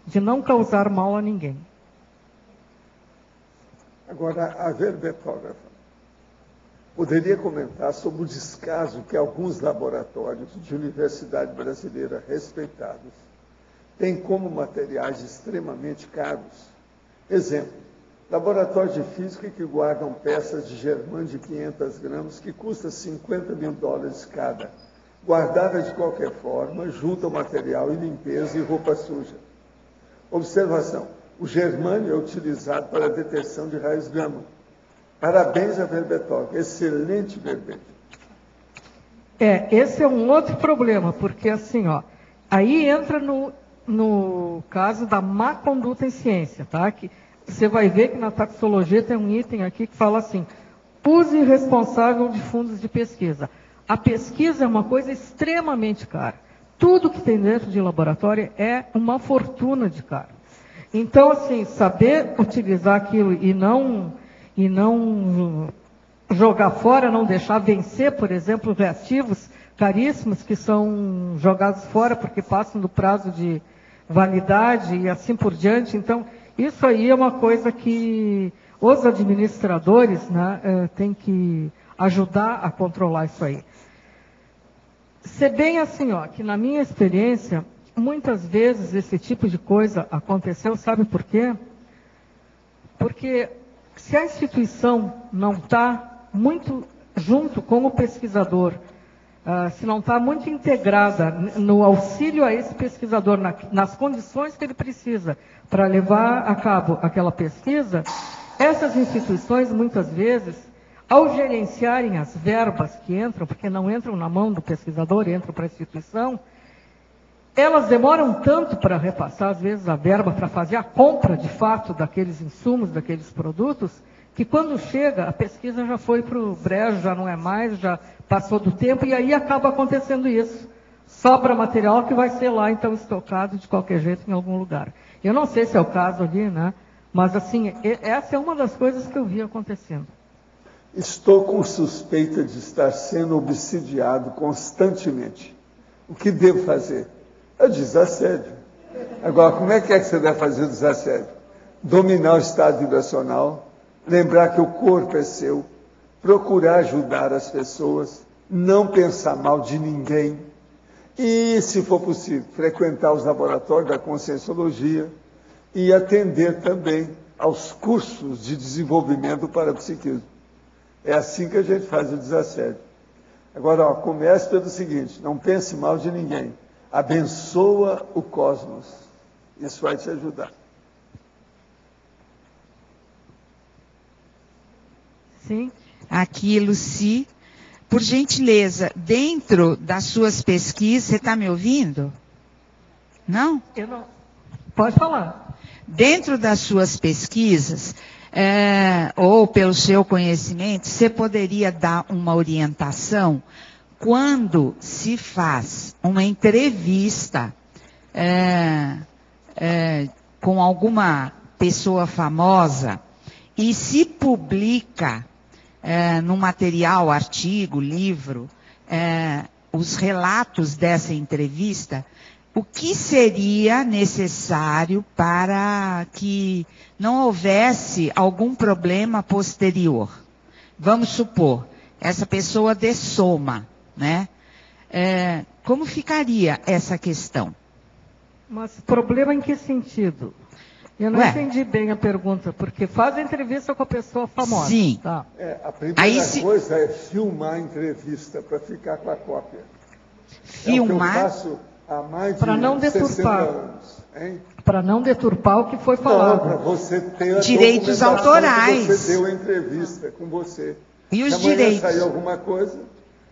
de não causar mal a ninguém. Agora, a verbetógrafa poderia comentar sobre o descaso que alguns laboratórios de universidade brasileira respeitados têm como materiais extremamente caros. Exemplo, laboratórios de física que guardam peças de germânio de 500 gramas que custa $50 mil cada, guardada de qualquer forma, junto ao material e limpeza e roupa suja. Observação, O germânio é utilizado para a detecção de raios gama. Parabéns a Verbetoc, excelente verbete. Esse é um outro problema, porque assim, aí entra no caso da má conduta em ciência, tá? Que você vai ver que na taxologia tem um item aqui que fala assim, uso irresponsável de fundos de pesquisa. A pesquisa é uma coisa extremamente cara. Tudo que tem dentro de laboratório é uma fortuna de caro. Então, assim, saber utilizar aquilo e não jogar fora, não deixar vencer, por exemplo, reativos caríssimos que são jogados fora porque passam do prazo de validade e assim por diante. Então, isso aí é uma coisa que os administradores, né, têm que ajudar a controlar isso aí. Se bem assim, que na minha experiência, muitas vezes esse tipo de coisa aconteceu, sabe por quê? Porque se a instituição não está muito junto com o pesquisador, se não está muito integrada no auxílio a esse pesquisador, nas condições que ele precisa para levar a cabo aquela pesquisa, essas instituições, muitas vezes, ao gerenciarem as verbas que entram, porque não entram na mão do pesquisador, entram para a instituição, elas demoram tanto para repassar, às vezes, a verba para fazer a compra, de fato, daqueles insumos, daqueles produtos, que quando chega, a pesquisa já foi para o brejo, já não é mais, já passou do tempo, e aí acaba acontecendo isso. Sobra material que vai ser lá, então, estocado de qualquer jeito em algum lugar. Eu não sei se é o caso ali, né? Mas, assim, essa é uma das coisas que eu vi acontecendo. Estou com suspeita de estar sendo obsidiado constantemente. O que devo fazer? É o desassédio. Agora, como é que você deve fazer o desassédio? Dominar o estado vibracional, lembrar que o corpo é seu, procurar ajudar as pessoas, não pensar mal de ninguém e, se for possível, frequentar os laboratórios da Conscienciologia e atender também aos cursos de desenvolvimento para psiquismo. É assim que a gente faz o desassédio. Agora, comece pelo seguinte, não pense mal de ninguém. Abençoa o cosmos. Isso vai te ajudar. Sim. Aqui, Luci. Por gentileza, dentro das suas pesquisas, você está me ouvindo? Não? Eu não. Pode falar. Dentro das suas pesquisas, ou pelo seu conhecimento, você poderia dar uma orientação quando se faz uma entrevista com alguma pessoa famosa e se publica no material, artigo, livro, os relatos dessa entrevista, o que seria necessário para que não houvesse algum problema posterior? Vamos supor, essa pessoa dessoma, né? Como ficaria essa questão? Mas problema em que sentido? Eu não entendi bem a pergunta, porque faz a entrevista com a pessoa famosa. Sim. Tá. A primeira coisa é filmar a entrevista para ficar com a cópia. Filmar? É o que eu faço há mais de para não 60 anos. Para não deturpar o que foi falado. Não, para você ter a direitos autorais. Que você deu a entrevista com você. E os se amanhã direitos? sair alguma coisa,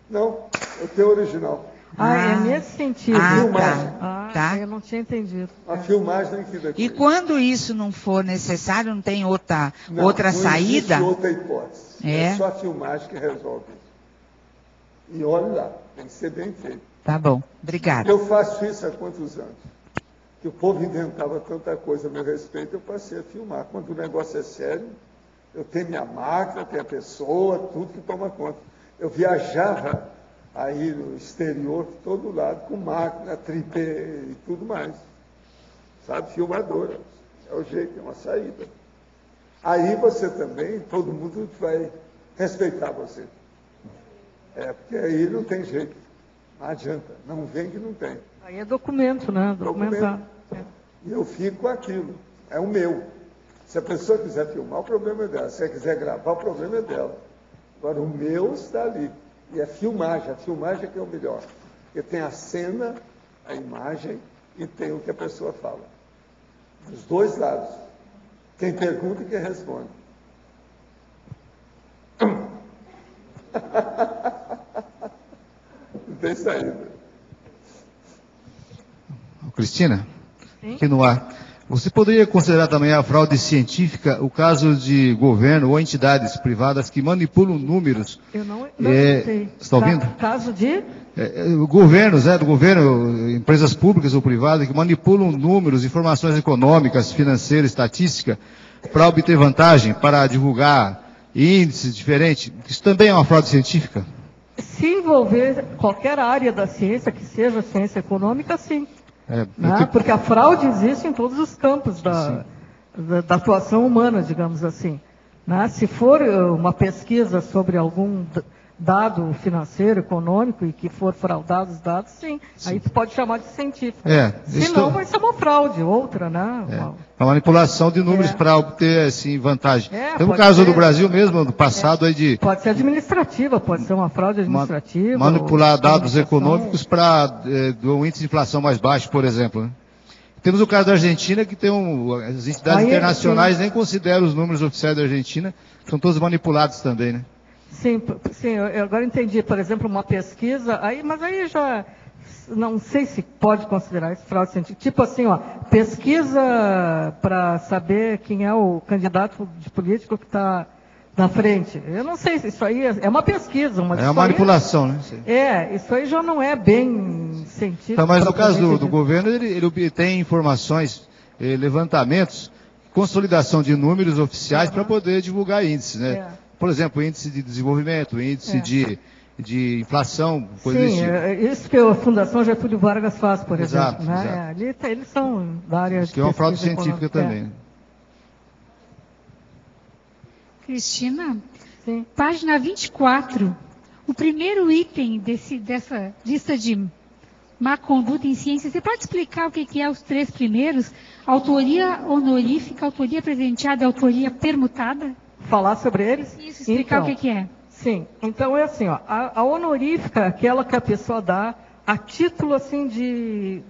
não, eu tenho original. É nesse sentido. Filmagem. Tá. Eu não tinha entendido. A filmagem aqui daqui. E quando isso não for necessário, não tem outra saída? Não existe outra hipótese. É só a filmagem que resolve isso. E olha lá, tem que ser bem feito. Tá bom, obrigada. Eu faço isso há quantos anos? Que o povo inventava tanta coisa a meu respeito, eu passei a filmar. Quando o negócio é sério, eu tenho minha máquina, tenho a pessoa, tudo que toma conta. Eu viajava aí no exterior, de todo lado, com máquina, tripé e tudo mais. Sabe, filmadora. É o jeito, é uma saída. Aí você também, todo mundo vai respeitar você. Porque aí não tem jeito. Não adianta. Não vem que não tem. Aí é documento, né? Documentar. E eu fico com aquilo. É o meu. Se a pessoa quiser filmar, o problema é dela. Se ela quiser gravar, o problema é dela. Agora, o meu está ali. E é filmagem. A filmagem é que é o melhor. Porque tem a cena, a imagem e tem o que a pessoa fala. Dos dois lados. Quem pergunta e quem responde. Não tem saída. Cristina, aqui no ar. Você poderia considerar também a fraude científica o caso de governo ou entidades privadas que manipulam números? Eu não sei. Você está ouvindo? Caso de? Governos, do governo, empresas públicas ou privadas que manipulam números, informações econômicas, financeiras, estatística, para obter vantagem, para divulgar índices diferentes. Isso também é uma fraude científica? Se envolver qualquer área da ciência, que seja ciência econômica, sim. Porque a fraude existe em todos os campos da atuação humana, digamos assim. Se for uma pesquisa sobre algum dado financeiro, econômico, e que for fraudado os dados, sim. Aí tu pode chamar de científico. Senão vai ser uma fraude, outra, né? A manipulação de números para obter, assim, vantagem. Tem um caso do Brasil mesmo, do passado, aí de... Pode ser administrativa, pode ser uma fraude administrativa. Manipular dados econômicos para um índice de inflação mais baixo, por exemplo, né? Temos o caso da Argentina, que tem as entidades internacionais nem consideram os números oficiais da Argentina, são todos manipulados também, né? Sim, eu agora entendi, por exemplo, uma pesquisa, mas aí já não sei se pode considerar isso fraude científica. Tipo assim, pesquisa para saber quem é o candidato de político que está na frente. Eu não sei se isso aí é uma pesquisa. É uma manipulação, né? Isso aí já não é bem científico. Tá, mas no caso do governo, ele obtém informações, levantamentos, consolidação de números oficiais para poder divulgar índices, né? Por exemplo, índice de desenvolvimento, índice de inflação, coisa desse tipo. Isso que a Fundação Getúlio Vargas faz, por exemplo. Né? Exato. Ali eles são da área de que é uma fraude científica também. Cristina, página 24, o primeiro item dessa lista de má conduta em ciência, você pode explicar o que é os três primeiros? Autoria honorífica, autoria presenteada e autoria permutada? Falar sobre eles? Isso, explicar o que é. Sim, então é assim, a honorífica é aquela que a pessoa dá a título assim de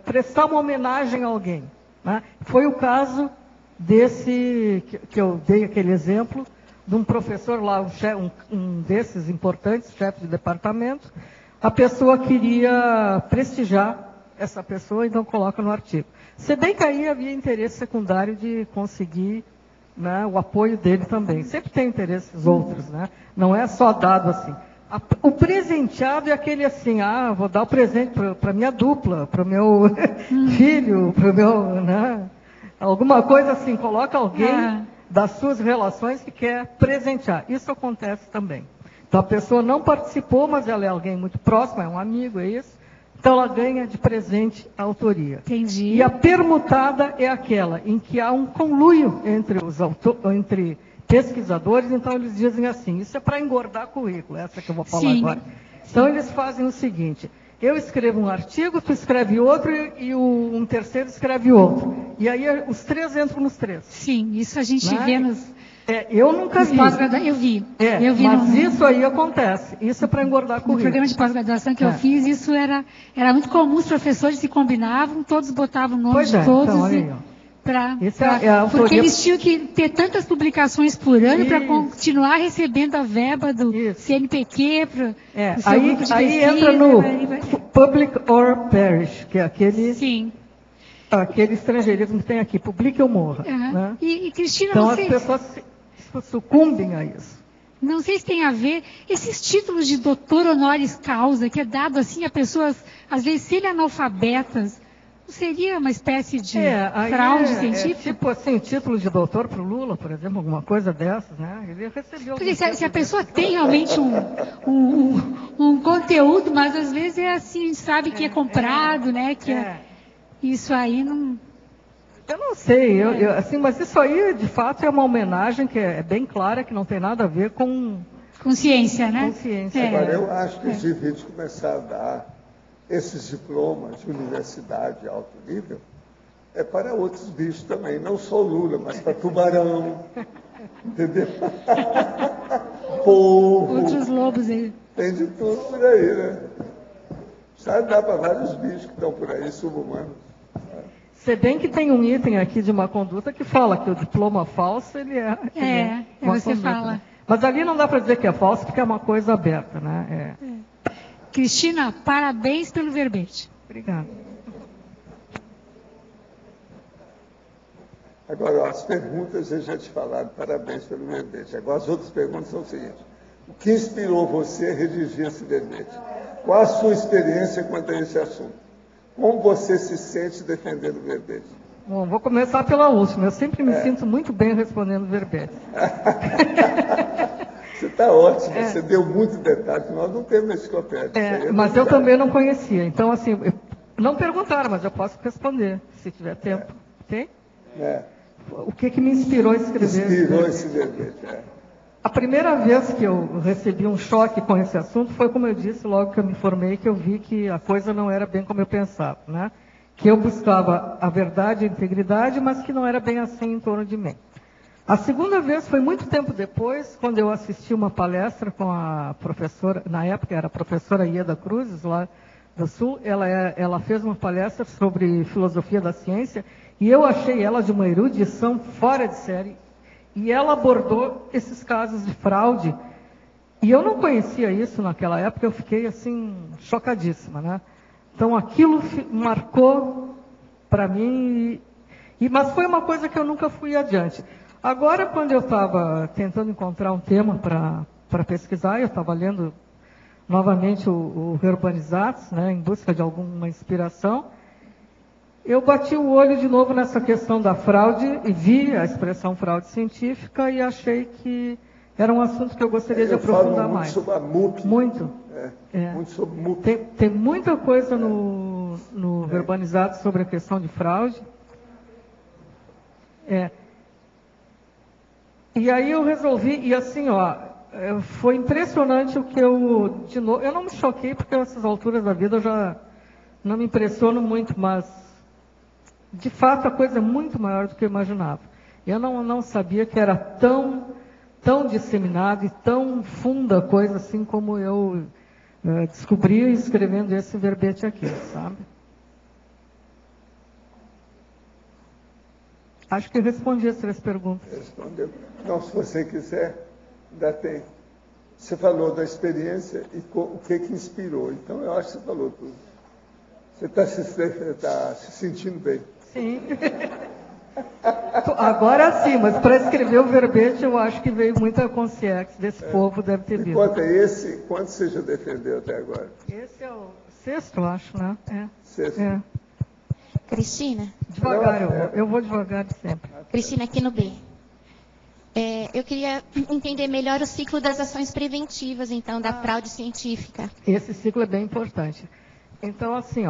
prestar uma homenagem a alguém. Né? Foi o caso desse, que eu dei aquele exemplo, de um professor lá, um desses importantes, chefe de departamento, a pessoa queria prestigiar essa pessoa, então coloca no artigo. Se bem que aí havia interesse secundário de conseguir, né, o apoio dele também. Sempre tem interesses outros, né? Não é só dado assim. O presenteado é aquele assim, vou dar o presente para minha dupla, para o meu filho, para o meu, né? Alguma coisa assim, coloca alguém das suas relações que quer presentear. Isso acontece também. Então a pessoa não participou, mas ela é alguém muito próximo, é um amigo, é isso. Então ela ganha de presente a autoria. Entendi. E a permutada é aquela em que há um conluio entre pesquisadores, então eles dizem assim, isso é para engordar currículo, essa que eu vou falar agora. Então eles fazem o seguinte, eu escrevo um artigo, tu escreve outro e um terceiro escreve outro. E aí os três entram nos três. Sim, isso a gente vê nos... eu nunca vi. Eu vi. Mas isso aí acontece. Isso é para engordar currículo. No programa de pós-graduação que eu fiz, isso era muito comum, os professores se combinavam, todos botavam o nome de todos. Então, olha aí, porque eles tinham que ter tantas publicações por ano para continuar recebendo a verba do CNPq, para o seu grupo de aí entra no Public or Perish, que é aquele estrangeirismo que tem aqui, publique ou morra. Né? E Cristina, então as pessoas sucumbem a isso. Não sei se tem a ver, esses títulos de doutor honoris causa, que é dado assim a pessoas, às vezes, semi-analfabetas, seria uma espécie de fraude científica? Tipo assim, título de doutor para o Lula, por exemplo, alguma coisa dessas, né? Ele recebeu... Porque se a pessoa tem realmente um conteúdo, mas às vezes é assim, sabe que é comprado, né? Isso aí não... Eu não sei, assim, mas isso aí, de fato, é uma homenagem que é bem clara, que não tem nada a ver com... Com ciência, né? Com ciência. Agora, eu acho que os devidos começar a dar esses diplomas de universidade de alto nível é para outros bichos também, não só Lula, mas para tubarão, entendeu? Polvo. Outros lobos aí. Tem de tudo por aí, né? Sabe, dá para vários bichos que estão por aí, sub-humanos. Se bem que tem um item aqui de má conduta que fala que o diploma falso, ele é você conduta, fala. né? Mas ali não dá para dizer que é falso, porque é uma coisa aberta, né? Cristina, parabéns pelo verbete. Obrigada. Agora, as perguntas eu já te falaram, parabéns pelo verbete. Agora, as outras perguntas são o seguinte: o que inspirou você a redigir esse verbete? Qual a sua experiência quanto a esse assunto? Como você se sente defendendo o verbete? Bom, vou começar pela última. Eu sempre me sinto muito bem respondendo verbete. Você está ótimo, você deu muito detalhe, nós não temos enciclopédia. Mas eu também não conhecia. Então, assim, não perguntaram, mas eu posso responder, se tiver tempo. Ok? O que me inspirou a escrever? Inspirou esse verbete, A primeira vez que eu recebi um choque com esse assunto foi, como eu disse, logo que eu me formei, que eu vi que a coisa não era bem como eu pensava, né? Que eu buscava a verdade e a integridade, mas que não era bem assim em torno de mim. A segunda vez foi muito tempo depois, quando eu assisti uma palestra com a professora, na época era a professora Ieda Cruzes, lá do Sul. Ela fez uma palestra sobre filosofia da ciência, e eu achei ela de uma erudição fora de série. E ela abordou esses casos de fraude. E eu não conhecia isso naquela época, eu fiquei assim, chocadíssima, né? Então aquilo marcou para mim, mas foi uma coisa que eu nunca fui adiante. Agora, quando eu estava tentando encontrar um tema para pesquisar, eu estava lendo novamente o Urbanizados, né, em busca de alguma inspiração, eu bati o olho de novo nessa questão da fraude e vi a expressão fraude científica e achei que era um assunto que eu gostaria de aprofundar mais. Sobre a MUP. Muito. Muito sobre MUP. Tem muita coisa no Urbanizados sobre a questão de fraude. E aí eu resolvi, e assim, foi impressionante o que de novo, eu não me choquei porque a essas alturas da vida eu já não me impressiono muito, mas de fato a coisa é muito maior do que eu imaginava. Eu não sabia que era tão disseminado e tão funda a coisa assim como eu descobri escrevendo esse verbete aqui, sabe? Acho que eu respondi as 3 perguntas. Respondeu. Não, se você quiser, ainda tem. Você falou da experiência e o que inspirou. Então, eu acho que você falou tudo. Você está se sentindo bem. Sim. Agora sim, mas para escrever o verbete, eu acho que veio muita consciência desse povo, deve ter vindo. Quanto você já defendeu até agora? Esse é o 6º, eu acho, né? 6º. Cristina? Devagar, eu vou devagar sempre. Cristina, aqui no B. Eu queria entender melhor o ciclo das ações preventivas, então, da fraude científica. Esse ciclo é bem importante. Então, assim,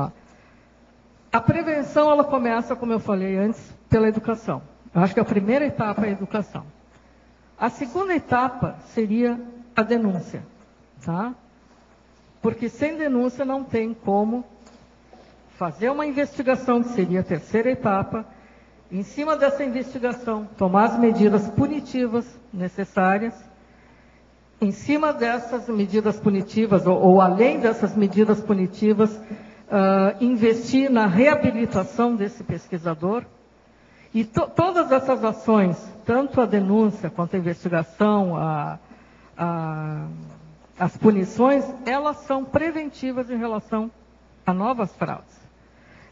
a prevenção, ela começa, como eu falei antes, pela educação. Eu acho que a primeira etapa é a educação. A segunda etapa seria a denúncia, tá? Porque sem denúncia não tem como fazer uma investigação, que seria a terceira etapa. Em cima dessa investigação, tomar as medidas punitivas necessárias. Em cima dessas medidas punitivas, ou além dessas medidas punitivas, investir na reabilitação desse pesquisador. E todas essas ações, tanto a denúncia quanto a investigação, as punições, elas são preventivas em relação a novas fraudes.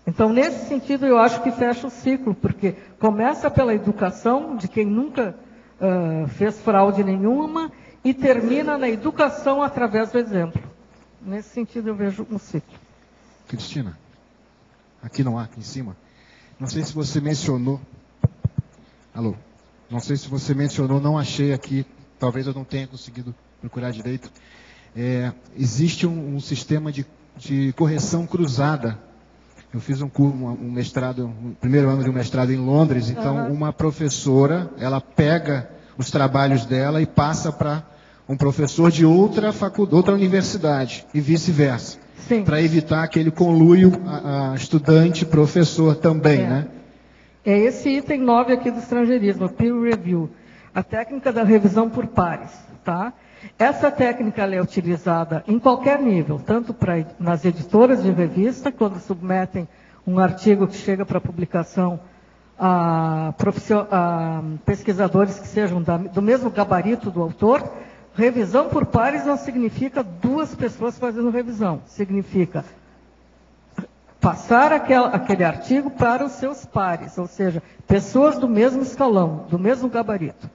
Então, nesse sentido, eu acho que fecha o ciclo, porque começa pela educação de quem nunca fez fraude nenhuma e termina na educação através do exemplo. Nesse sentido, eu vejo um ciclo. Cristina, aqui não há, aqui em cima. Não sei se você mencionou. Alô? Não sei se você mencionou, não achei aqui, talvez eu não tenha conseguido procurar direito. Existe um sistema de correção cruzada. Eu fiz um mestrado, um primeiro ano de um mestrado em Londres, então uma professora, ela pega os trabalhos dela e passa para um professor de outra universidade e vice-versa. Para evitar aquele conluio estudante-professor também, né? É esse item 9 aqui do estrangeirismo, peer review, a técnica da revisão por pares, tá? Essa técnica ela é utilizada em qualquer nível, tanto nas editoras de revista, quando submetem um artigo que chega para publicação a pesquisadores que sejam do mesmo gabarito do autor, revisão por pares não significa 2 pessoas fazendo revisão. Significa passar aquele artigo para os seus pares, ou seja, pessoas do mesmo escalão, do mesmo gabarito.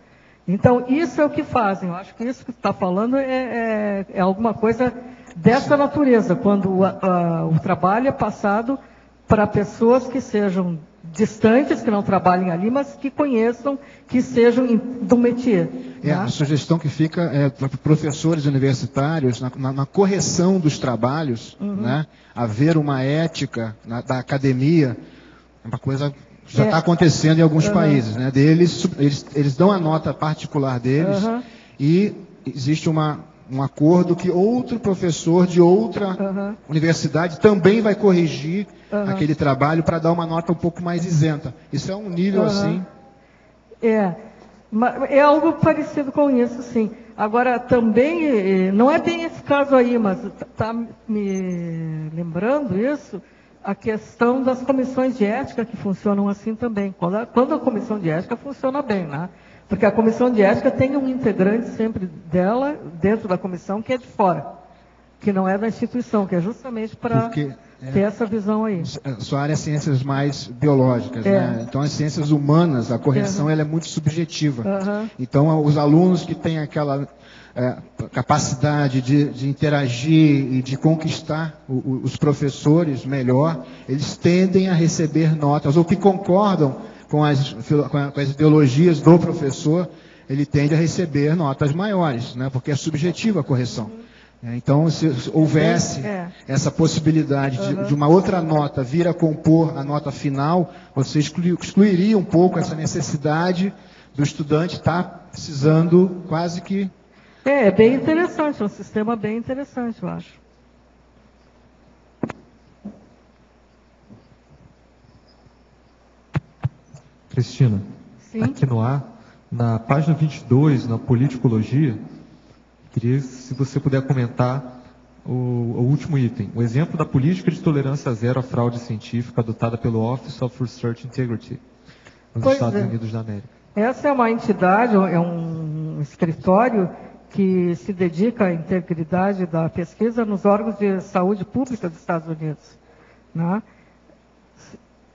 Então, isso é o que fazem. Eu acho que isso que está falando é alguma coisa dessa natureza, quando o trabalho é passado para pessoas que sejam distantes, que não trabalhem ali, mas que conheçam, que sejam do métier. Né? A sugestão que fica é para professores universitários, na correção dos trabalhos, né? Haver uma ética da academia, uma coisa que já está acontecendo em alguns países. Né? Eles dão a nota particular deles e existe um acordo que outro professor de outra universidade também vai corrigir aquele trabalho para dar uma nota um pouco mais isenta. Isso é um nível assim. É algo parecido com isso, sim. Agora, também, não é bem esse caso aí, mas está me lembrando isso, a questão das comissões de ética que funcionam assim também. Quando a comissão de ética funciona bem, né? Porque a comissão de ética tem um integrante sempre dela, dentro da comissão, que é de fora, que não é da instituição, que é justamente para ter essa visão aí. Sua área é ciências mais biológicas, né? Então, as ciências humanas, a correção ela é muito subjetiva. Então, os alunos que têm aquela capacidade de interagir e de conquistar os professores melhor, eles tendem a receber notas, ou que concordam com as ideologias do professor, ele tende a receber notas maiores, né? Porque é subjetiva a correção. Então, se houvesse essa possibilidade de uma outra nota vir a compor a nota final, você excluiria um pouco essa necessidade do estudante estar precisando quase que... É bem interessante, é um sistema bem interessante, eu acho. Cristina, aqui no ar, na página 22, na politicologia, queria se você puder comentar o último item, o exemplo da política de tolerância zero à fraude científica adotada pelo Office of Research Integrity nos Estados Unidos da América. Essa é uma entidade, é um escritório que se dedica à integridade da pesquisa nos órgãos de saúde pública dos Estados Unidos, né?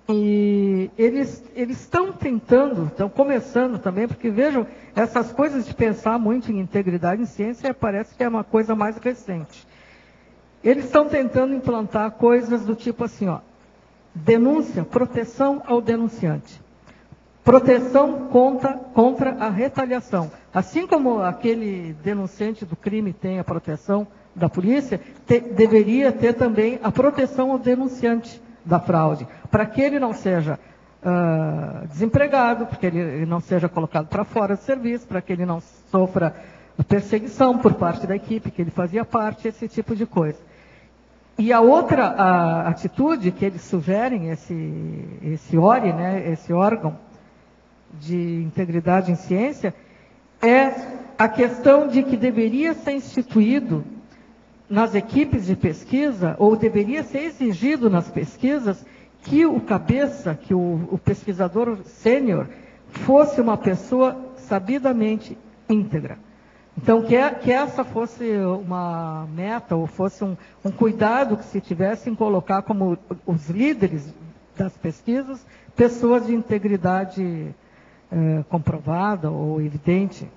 E eles estão tentando, estão começando também, porque vejam, essas coisas de pensar muito em integridade em ciência parece que é uma coisa mais recente. Eles estão tentando implantar coisas do tipo assim, denúncia, proteção ao denunciante. Proteção contra a retaliação. Assim como aquele denunciante do crime tem a proteção da polícia, deveria ter também a proteção ao denunciante da fraude, para que ele não seja desempregado, para que ele não seja colocado para fora do serviço, para que ele não sofra perseguição por parte da equipe que ele fazia parte, esse tipo de coisa. E a outra atitude que eles sugerem, esse ORI, né, esse órgão de integridade em ciência, é a questão de que deveria ser instituído nas equipes de pesquisa, ou deveria ser exigido nas pesquisas, que o cabeça, que o pesquisador sênior, fosse uma pessoa sabidamente íntegra. Então, que essa fosse uma meta, ou fosse um cuidado que se tivesse em colocar como os líderes das pesquisas, pessoas de integridade comprovada ou evidente.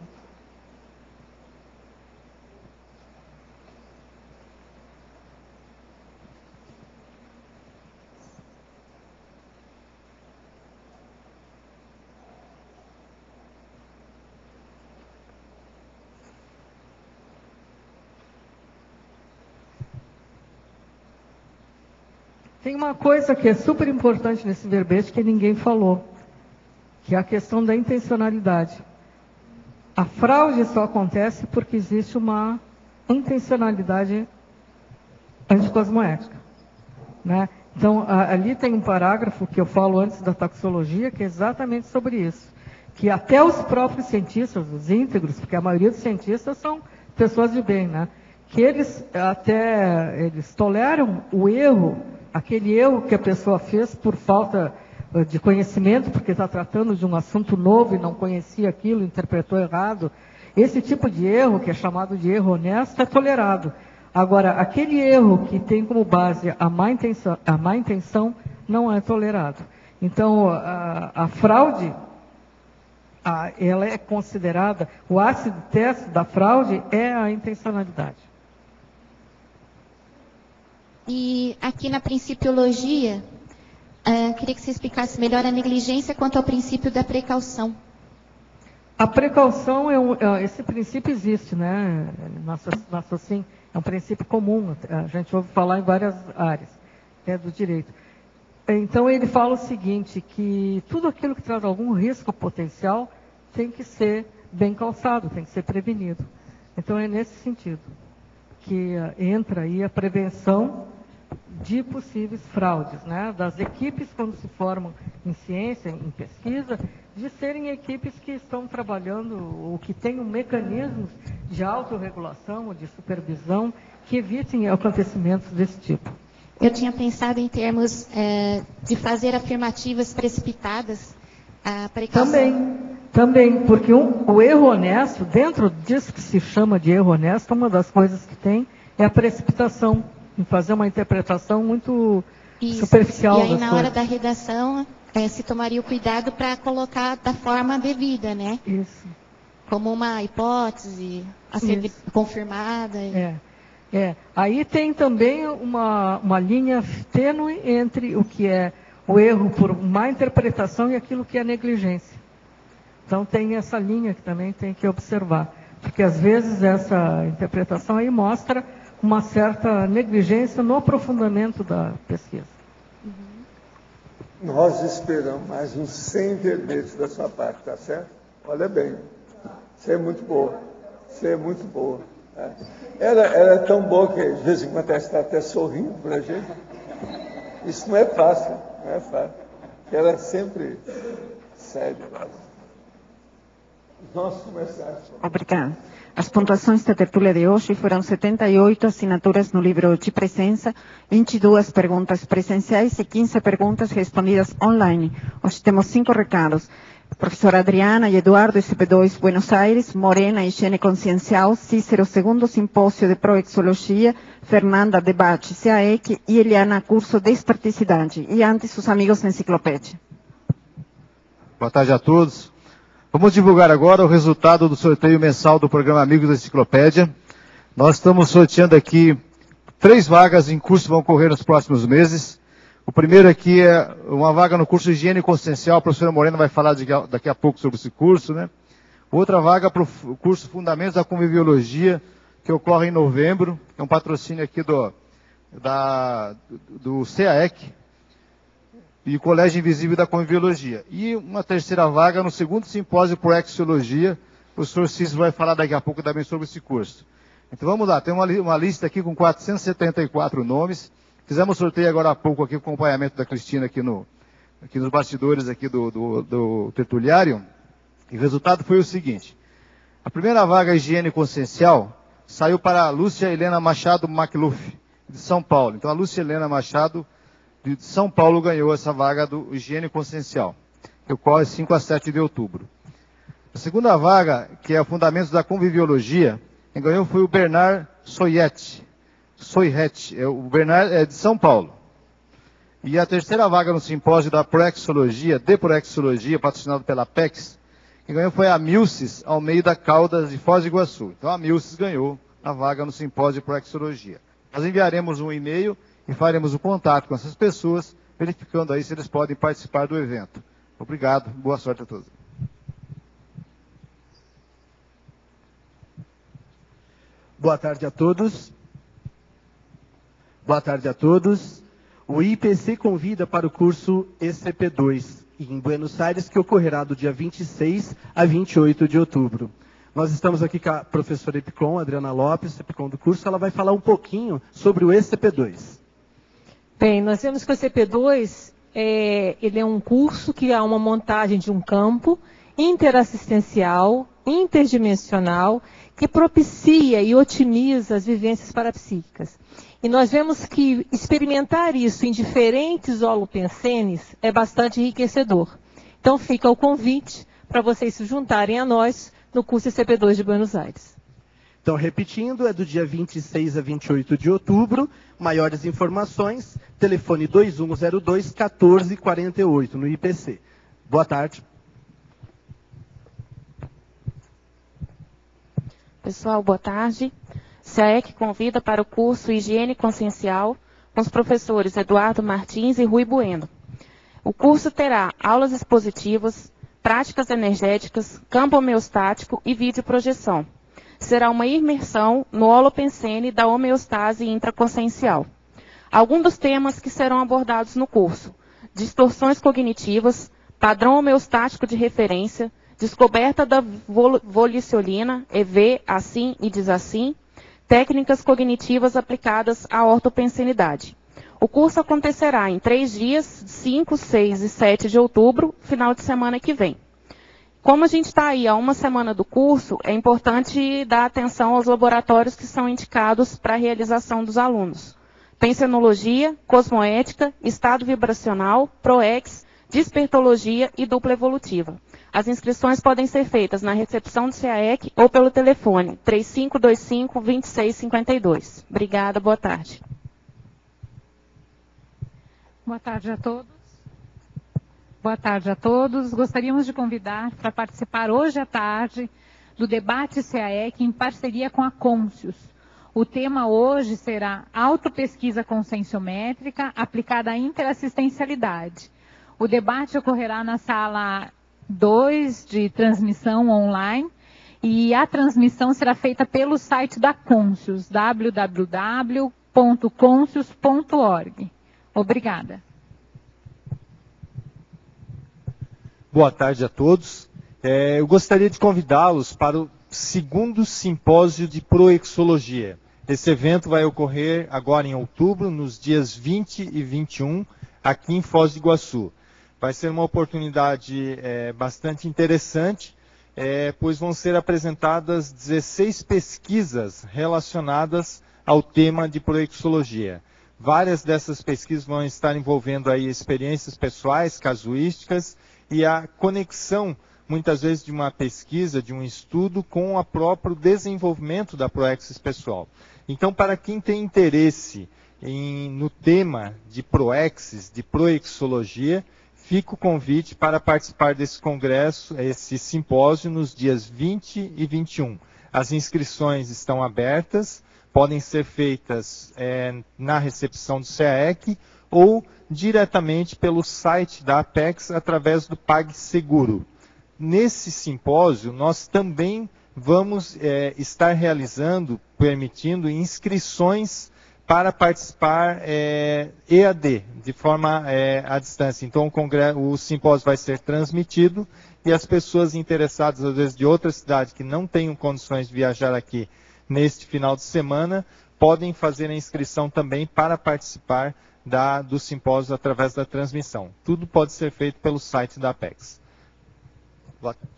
Tem uma coisa que é super importante nesse verbete que ninguém falou, que é a questão da intencionalidade. A fraude só acontece porque existe uma intencionalidade anticosmoética, né? Então, ali tem um parágrafo que eu falo antes da taxologia, que é exatamente sobre isso. Que até os próprios cientistas, os íntegros, porque a maioria dos cientistas são pessoas de bem, né? Que eles toleram o erro aquele erro que a pessoa fez por falta de conhecimento, porque está tratando de um assunto novo e não conhecia aquilo, interpretou errado. Esse tipo de erro, que é chamado de erro honesto, é tolerado. Agora, aquele erro que tem como base a má intenção não é tolerado. Então, a fraude, ela é considerada, o ácido teste da fraude é a intencionalidade. E aqui na principiologia, queria que você explicasse melhor a negligência quanto ao princípio da precaução. A precaução, esse princípio existe, né? Nosso sim, é um princípio comum, a gente ouve falar em várias áreas do direito. Então ele fala o seguinte, que tudo aquilo que traz algum risco potencial tem que ser bem calçado, tem que ser prevenido. Então é nesse sentido que entra aí a prevenção de possíveis fraudes, né? Das equipes quando se formam em ciência, em pesquisa, de serem equipes que estão trabalhando ou que tenham mecanismos de autorregulação ou de supervisão que evitem acontecimentos desse tipo. Eu tinha pensado em termos de fazer afirmativas precipitadas, a precaução. Também, porque o erro honesto, dentro disso que se chama de erro honesto, uma das coisas que tem é a precipitação, em fazer uma interpretação muito superficial. E aí, na hora da redação, se tomaria o cuidado para colocar da forma devida, né? Isso. Como uma hipótese a ser confirmada. Aí tem também uma linha tênue entre o que é o erro por má interpretação e aquilo que é negligência. Então tem essa linha que também tem que observar. Porque às vezes essa interpretação aí mostra uma certa negligência no aprofundamento da pesquisa. Nós esperamos mais uns 100 verbetes da sua parte, tá certo? Olha bem, você é muito boa, você é muito boa. Ela é tão boa que de vez em quando ela está até sorrindo para a gente. Isso não é fácil, não é fácil. Ela é sempre séria. Nós começamos. Obrigada. As pontuações da tertúlia de hoje foram 78 assinaturas no livro de presença, 22 perguntas presenciais e 15 perguntas respondidas online. Hoje temos 5 recados. Professora Adriana e Eduardo, SP2 Buenos Aires, Morena, Higiene Consciencial, Cícero, segundo simpósio de Proexologia, Fernanda, Debate, CAEC e Eliana, curso de Esperticidade. E antes, os amigos da Enciclopédia. Boa tarde a todos. Vamos divulgar agora o resultado do sorteio mensal do programa Amigos da Enciclopédia. Nós estamos sorteando aqui 3 vagas em curso que vão ocorrer nos próximos meses. O primeiro aqui é uma vaga no curso Higiene Consciencial. A professora Morena vai falar daqui a pouco sobre esse curso, né? Outra vaga para o curso Fundamentos da Conviviologia, que ocorre em novembro. É um patrocínio aqui do CAEC. E o Colégio Invisível da Conviviologia. E uma terceira vaga no segundo simpósio por Exologia. O professor Cícero vai falar daqui a pouco também sobre esse curso. Então vamos lá, tem uma lista aqui com 474 nomes. Fizemos sorteio agora há pouco aqui com o acompanhamento da Cristina aqui nos bastidores aqui do tertuliário. E o resultado foi o seguinte. A primeira vaga Higiene Consciencial saiu para a Lúcia Helena Machado Macluf, de São Paulo. Então a Lúcia Helena Machado de São Paulo ganhou essa vaga do Higiene Consciencial, que ocorre 5 a 7 de outubro. A segunda vaga, que é Fundamentos da Conviviologia, quem ganhou foi o Bernard Soyet. O Bernard é de São Paulo. E a terceira vaga no simpósio da Proexologia, patrocinado pela PEX, quem ganhou foi a Milces Almeida Caldas, de Foz do Iguaçu. Então a Milces ganhou a vaga no simpósio de Proexologia. Nós enviaremos um e-mail e faremos o contato com essas pessoas, verificando aí se eles podem participar do evento. Obrigado, boa sorte a todos. Boa tarde a todos. Boa tarde a todos. O IPC convida para o curso ECP2, em Buenos Aires, que ocorrerá do dia 26 a 28 de outubro. Nós estamos aqui com a professora EPICOM, Adriana Lopes, EPICOM do curso. Ela vai falar um pouquinho sobre o ECP2. Bem, nós vemos que o ECP2 ele é um curso que há uma montagem de um campo interassistencial, interdimensional, que propicia e otimiza as vivências parapsíquicas. E nós vemos que experimentar isso em diferentes holopensenes é bastante enriquecedor. Então fica o convite para vocês se juntarem a nós no curso ICP2 de Buenos Aires. Então, repetindo, é do dia 26 a 28 de outubro. Maiores informações, telefone 2102-1448, no IPC. Boa tarde. Pessoal, boa tarde. SEAEC convida para o curso Higiene Consciencial com os professores Eduardo Martins e Rui Bueno. O curso terá aulas expositivas, práticas energéticas, campo homeostático e videoprojeção. Será uma imersão no holopensene da homeostase intraconsciencial. Alguns dos temas que serão abordados no curso: distorções cognitivas, padrão homeostático de referência, descoberta da volicionina, EV, assim e desassim, técnicas cognitivas aplicadas à ortopensenidade. O curso acontecerá em 3 dias, 5, 6 e 7 de outubro, final de semana que vem. Como a gente está aí há uma semana do curso, é importante dar atenção aos laboratórios que são indicados para a realização dos alunos. Pensenologia, cosmoética, estado vibracional, ProEx, despertologia e dupla evolutiva. As inscrições podem ser feitas na recepção do SEAEC ou pelo telefone 3525-2652. Obrigada, boa tarde. Boa tarde a todos. Boa tarde a todos. Gostaríamos de convidar para participar hoje à tarde do debate SEAEC em parceria com a Conscius. O tema hoje será autopesquisa conscienciométrica aplicada à interassistencialidade. O debate ocorrerá na sala 2 de transmissão online e a transmissão será feita pelo site da Conscius, www.conscius.org. Obrigada. Boa tarde a todos. Eu gostaria de convidá-los para o 2º simpósio de proexologia. Esse evento vai ocorrer agora em outubro, nos dias 20 e 21, aqui em Foz do Iguaçu. Vai ser uma oportunidade bastante interessante, pois vão ser apresentadas 16 pesquisas relacionadas ao tema de proexologia. Várias dessas pesquisas vão estar envolvendo aí experiências pessoais, casuísticas, e a conexão, muitas vezes, de uma pesquisa, de um estudo, com o próprio desenvolvimento da proexis pessoal. Então, para quem tem interesse no tema de proexis, de proexologia, fica o convite para participar desse congresso, esse simpósio, nos dias 20 e 21. As inscrições estão abertas, podem ser feitas na recepção do SEAEC ou diretamente pelo site da Apex através do PagSeguro. Nesse simpósio, nós também vamos estar realizando, permitindo inscrições para participar EAD, de forma à distância. Então, o simpósio vai ser transmitido e as pessoas interessadas, às vezes, de outra cidade que não tenham condições de viajar aqui neste final de semana, podem fazer a inscrição também para participar do simpósio através da transmissão. Tudo pode ser feito pelo site da Apex. Boa tarde.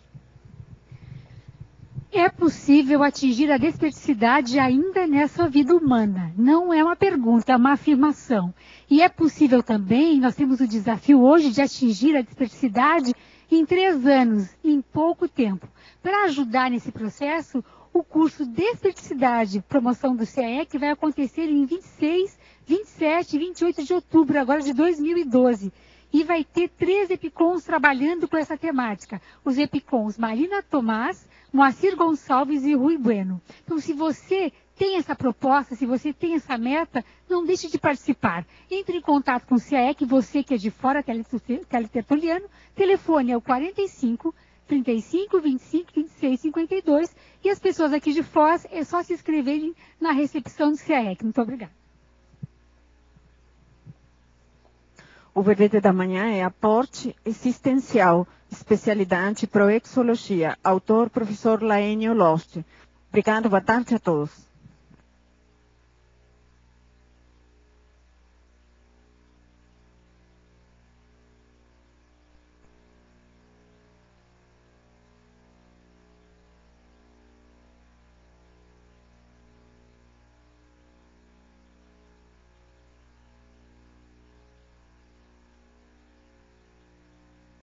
É possível atingir a desperticidade ainda nessa vida humana? Não é uma pergunta, é uma afirmação. E é possível também, nós temos o desafio hoje de atingir a desperticidade em 3 anos, em pouco tempo. Para ajudar nesse processo, o curso Desperticidade, promoção do SEAEC, vai acontecer em 26, 27 e 28 de outubro, agora de 2012. E vai ter 3 EPICONs trabalhando com essa temática. Os EPICONs Marina Tomás, Moacir Gonçalves e Rui Bueno. Então, se você tem essa proposta, se você tem essa meta, não deixe de participar. Entre em contato com o SEAEC, você que é de fora, teletertuliano, telefone é o 45 35 25 26 52 e as pessoas aqui de Foz é só se inscreverem na recepção do SEAEC. Muito obrigada. O verbete da manhã é aporte existencial, especialidade proexologia, autor professor Laênio Lost. Obrigado, boa tarde a todos.